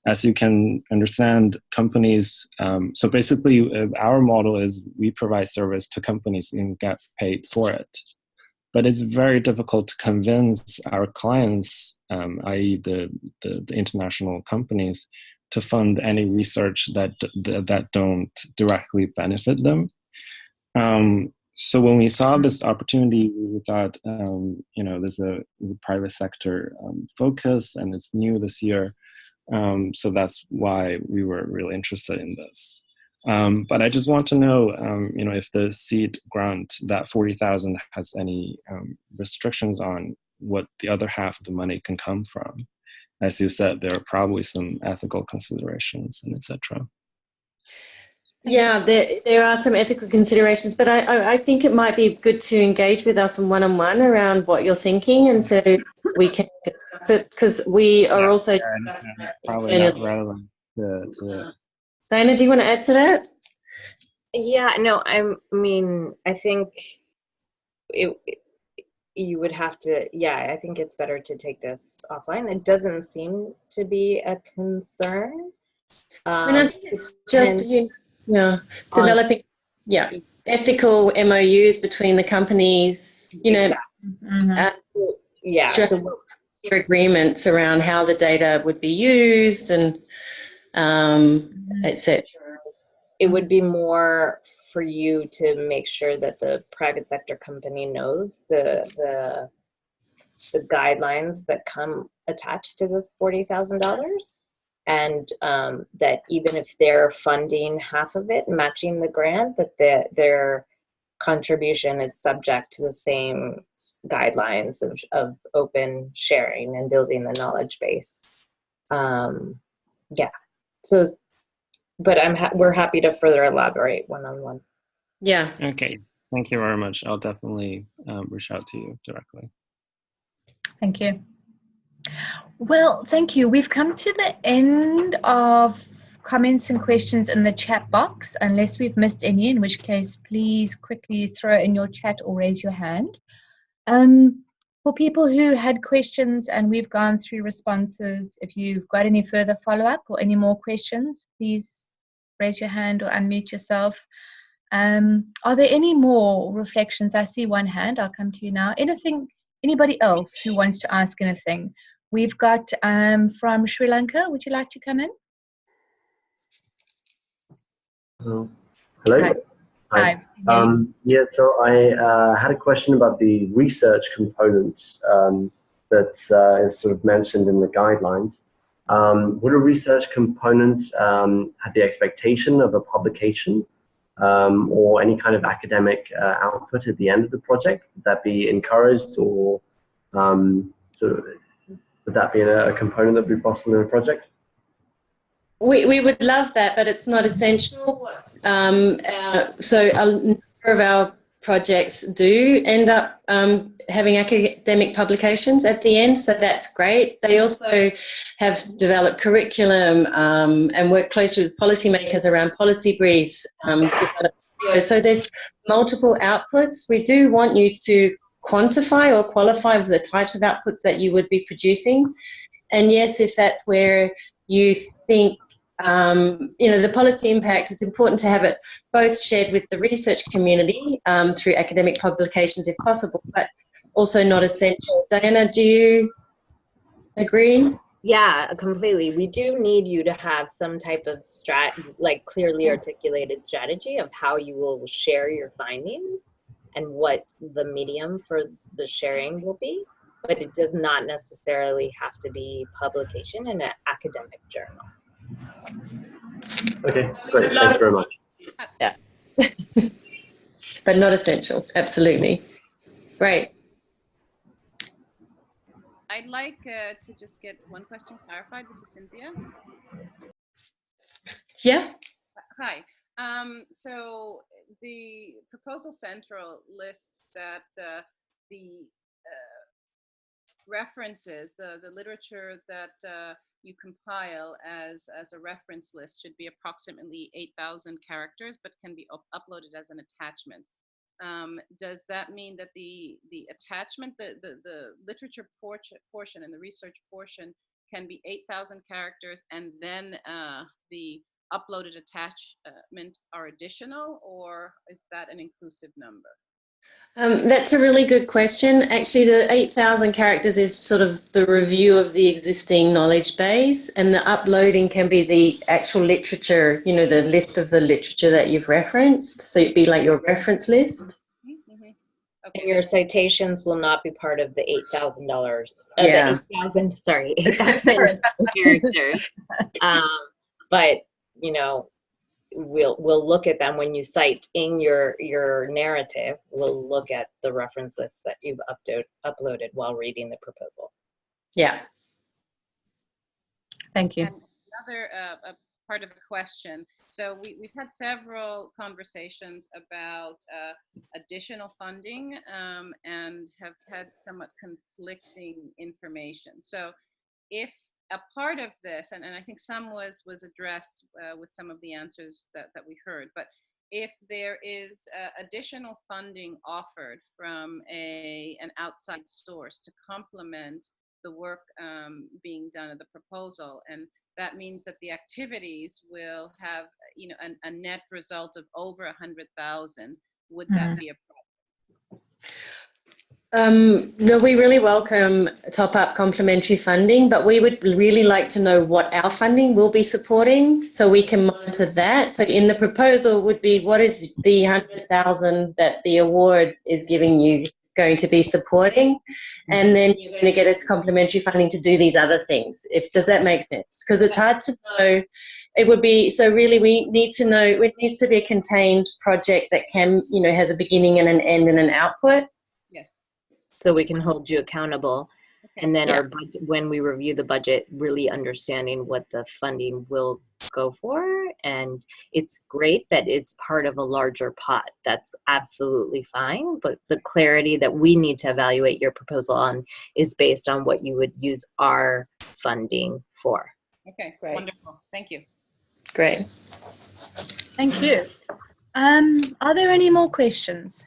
as you can understand, companies, so basically our model is we provide service to companies and get paid for it. But it's very difficult to convince our clients, i.e. the international companies, to fund any research that don't directly benefit them. So when we saw this opportunity, we thought, there's a private sector focus, and it's new this year. So that's why we were really interested in this. But I just want to know, if the seed grant, that 40,000 has any restrictions on what the other half of the money can come from. As you said, there are probably some ethical considerations and etc.
Yeah, there are some ethical considerations, but I think it might be good to engage with us one-on-one around what you're thinking, and so we can discuss it, because we are also
probably not relevant to
Diana, do you want to add to that?
Yeah, no, I mean, I think you would have to, I think it's better to take this offline. It doesn't seem to be a concern.
I think it's just, developing, ethical MOUs between the companies, clear agreements around how the data would be used and etc.
It would be more for you to make sure that the private sector company knows the guidelines that come attached to this $40,000, and that even if they're funding half of it, matching the grant, that their contribution is subject to the same guidelines of open sharing and building the knowledge base. So but we're happy to further elaborate one-on-one.
Yeah.
Okay. Thank you very much. I'll definitely reach out to you directly.
Thank you. Well, thank you. We've come to the end of comments and questions in the chat box, unless we've missed any, in which case please quickly throw in your chat or raise your hand. For people who had questions and we've gone through responses, if you've got any further follow-up or any more questions, please raise your hand or unmute yourself. Are there any more reflections? I see one hand. I'll come to you now. Anybody else who wants to ask anything? We've got from Sri Lanka. Would you like to come in?
Hello.
Hi.
Yeah, so I had a question about the research components that is sort of mentioned in the guidelines. Would a research component have the expectation of a publication or any kind of academic output at the end of the project? Would that be encouraged, or would that be a component that would be possible in a project?
We would love that, but it's not essential. So a number of our projects do end up having academic publications at the end, so that's great. They also have developed curriculum and work closely with policymakers around policy briefs. So there's multiple outputs. We do want you to quantify or qualify the types of outputs that you would be producing. And yes, if that's where you think the policy impact, it's important to have it both shared with the research community through academic publications if possible, but also not essential. Diana, do you agree?
Yeah, completely. We do need you to have some type of clearly articulated strategy of how you will share your findings and what the medium for the sharing will be, but it does not necessarily have to be publication in an academic journal.
Okay, great. Thanks very much.
Yeah. But not essential, absolutely. Great.
I'd like to just get one question clarified. This is Cynthia.
Yeah.
Hi. So the proposal central lists that the references, the literature that you compile as a reference list should be approximately 8,000 characters, but can be uploaded as an attachment. Does that mean that the attachment, the literature portion and the research portion can be 8,000 characters, and then the uploaded attachment are additional, or is that an inclusive number?
That's a really good question. Actually, the 8,000 characters is sort of the review of the existing knowledge base, and the uploading can be the actual literature, the list of the literature that you've referenced. So it'd be like your reference list.
Okay.
And your citations will not be part of the $8,000.
Yeah.
The 8,000 characters. But we'll look at them when you cite in your narrative. We'll look at the reference lists that you've uploaded while reading the proposal.
Yeah.
Thank you.
And another part of the question. So we've had several conversations about additional funding and have had somewhat conflicting information. So if a part of this, and I think some was addressed with some of the answers that we heard, but if there is additional funding offered from an outside source to complement the work being done in the proposal, and that means that the activities will have a net result of over 100,000, would that be a problem?
No, we really welcome top-up complementary funding, but we would really like to know what our funding will be supporting so we can monitor that. So in the proposal would be, what is the 100,000 that the award is giving you going to be supporting? And then you're going to get us complementary funding to do these other things. Does that make sense? Because it's hard to know. It would be, so really we need to know, it needs to be a contained project that can, has a beginning and an end and an output.
So we can hold you accountable. Okay. And then our budget, when we review the budget, really understanding what the funding will
go for. And it's great that it's part of a larger pot. That's absolutely fine. But the clarity that we need to evaluate your proposal on is based on what you would use our funding for.
Okay,
Great.
wonderful. Thank you.
Great.
Thank you. Are there any more questions?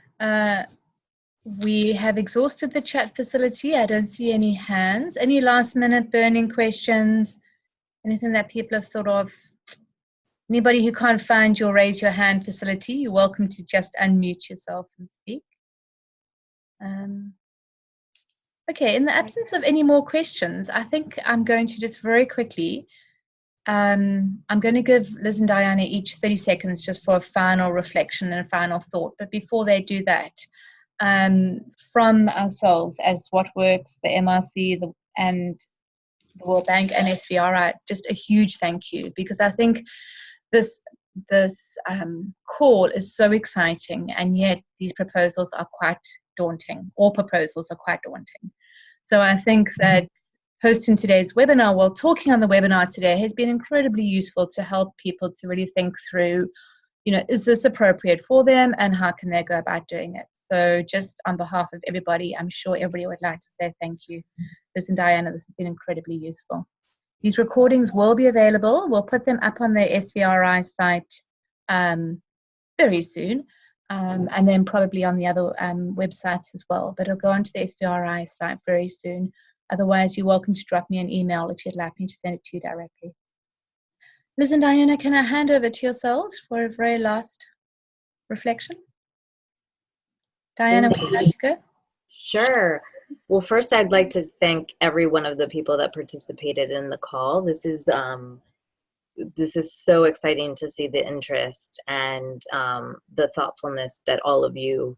We have exhausted the chat facility. I don't see any hands. Any last minute burning questions? Anything that people have thought of? Anybody who can't find your raise your hand facility, you're welcome to just unmute yourself and speak. Okay, in the absence of any more questions, I think I'm going to just very quickly, I'm going to give Liz and Diana each 30 seconds just for a final reflection and a final thought. But before they do that, from ourselves as What Works, the MRC, and the World Bank and SVRI, just a huge thank you, because I think this call is so exciting, and yet these proposals are quite daunting. All proposals are quite daunting. So I think that hosting today's webinar, while talking on the webinar today, has been incredibly useful to help people to really think through, you know, is this appropriate for them and how can they go about doing it? So just on behalf of everybody, I'm sure everybody would like to say thank you. Liz and Diana, this has been incredibly useful. These recordings will be available. We'll put them up on the SVRI site very soon, and then probably on the other websites as well. But it'll go onto the SVRI site very soon. Otherwise, you're welcome to drop me an email if you'd like me to send it to you directly. Liz and Diana, can I hand over to yourselves for a very last reflection? Diana, would you like to go?
Sure. Well, first, I'd like to thank every one of the people that participated in the call. This is so exciting to see the interest and the thoughtfulness that all of you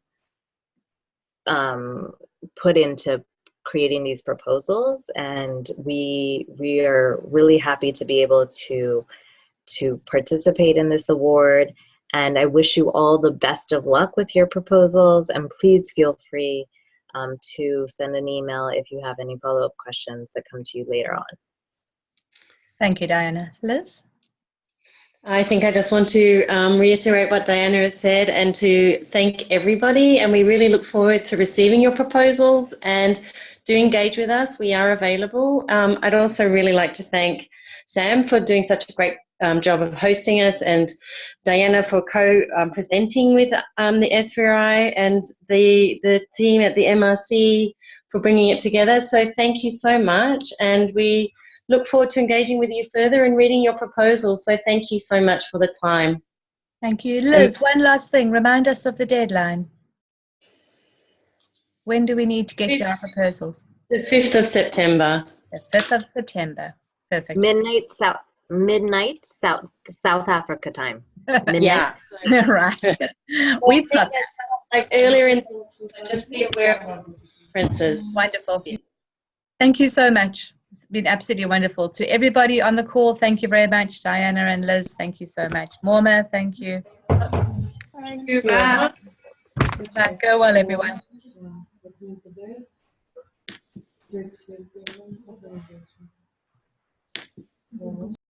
put into creating these proposals, and we are really happy to be able to participate in this award. And I wish you all the best of luck with your proposals, and please feel free to send an email if you have any follow-up questions that come to you later on.
Thank you, Diana. Liz?
I think I just want to reiterate what Diana has said and to thank everybody, and we really look forward to receiving your proposals, and do engage with us. We are available. I'd also really like to thank Sam for doing such a great job of hosting us, and Diana for co-presenting with the SVRI, and the team at the MRC for bringing it together. So thank you so much, and we look forward to engaging with you further and reading your proposals. So thank you so much for the time.
Thank you. Liz, one last thing. Remind us of the deadline. When do we need to get you our proposals?
The 5th of September.
The 5th of September. Perfect.
Midnight South Africa time. Midnight.
Yeah.
Right. We've got that.
Like earlier in, just be aware of differences.
Wonderful. Thank you so much. It's been absolutely wonderful. To everybody on the call, thank you very much. Diana and Liz, thank you so much. Morma, thank you.
Thank you. Bye.
Bye. Go well, everyone.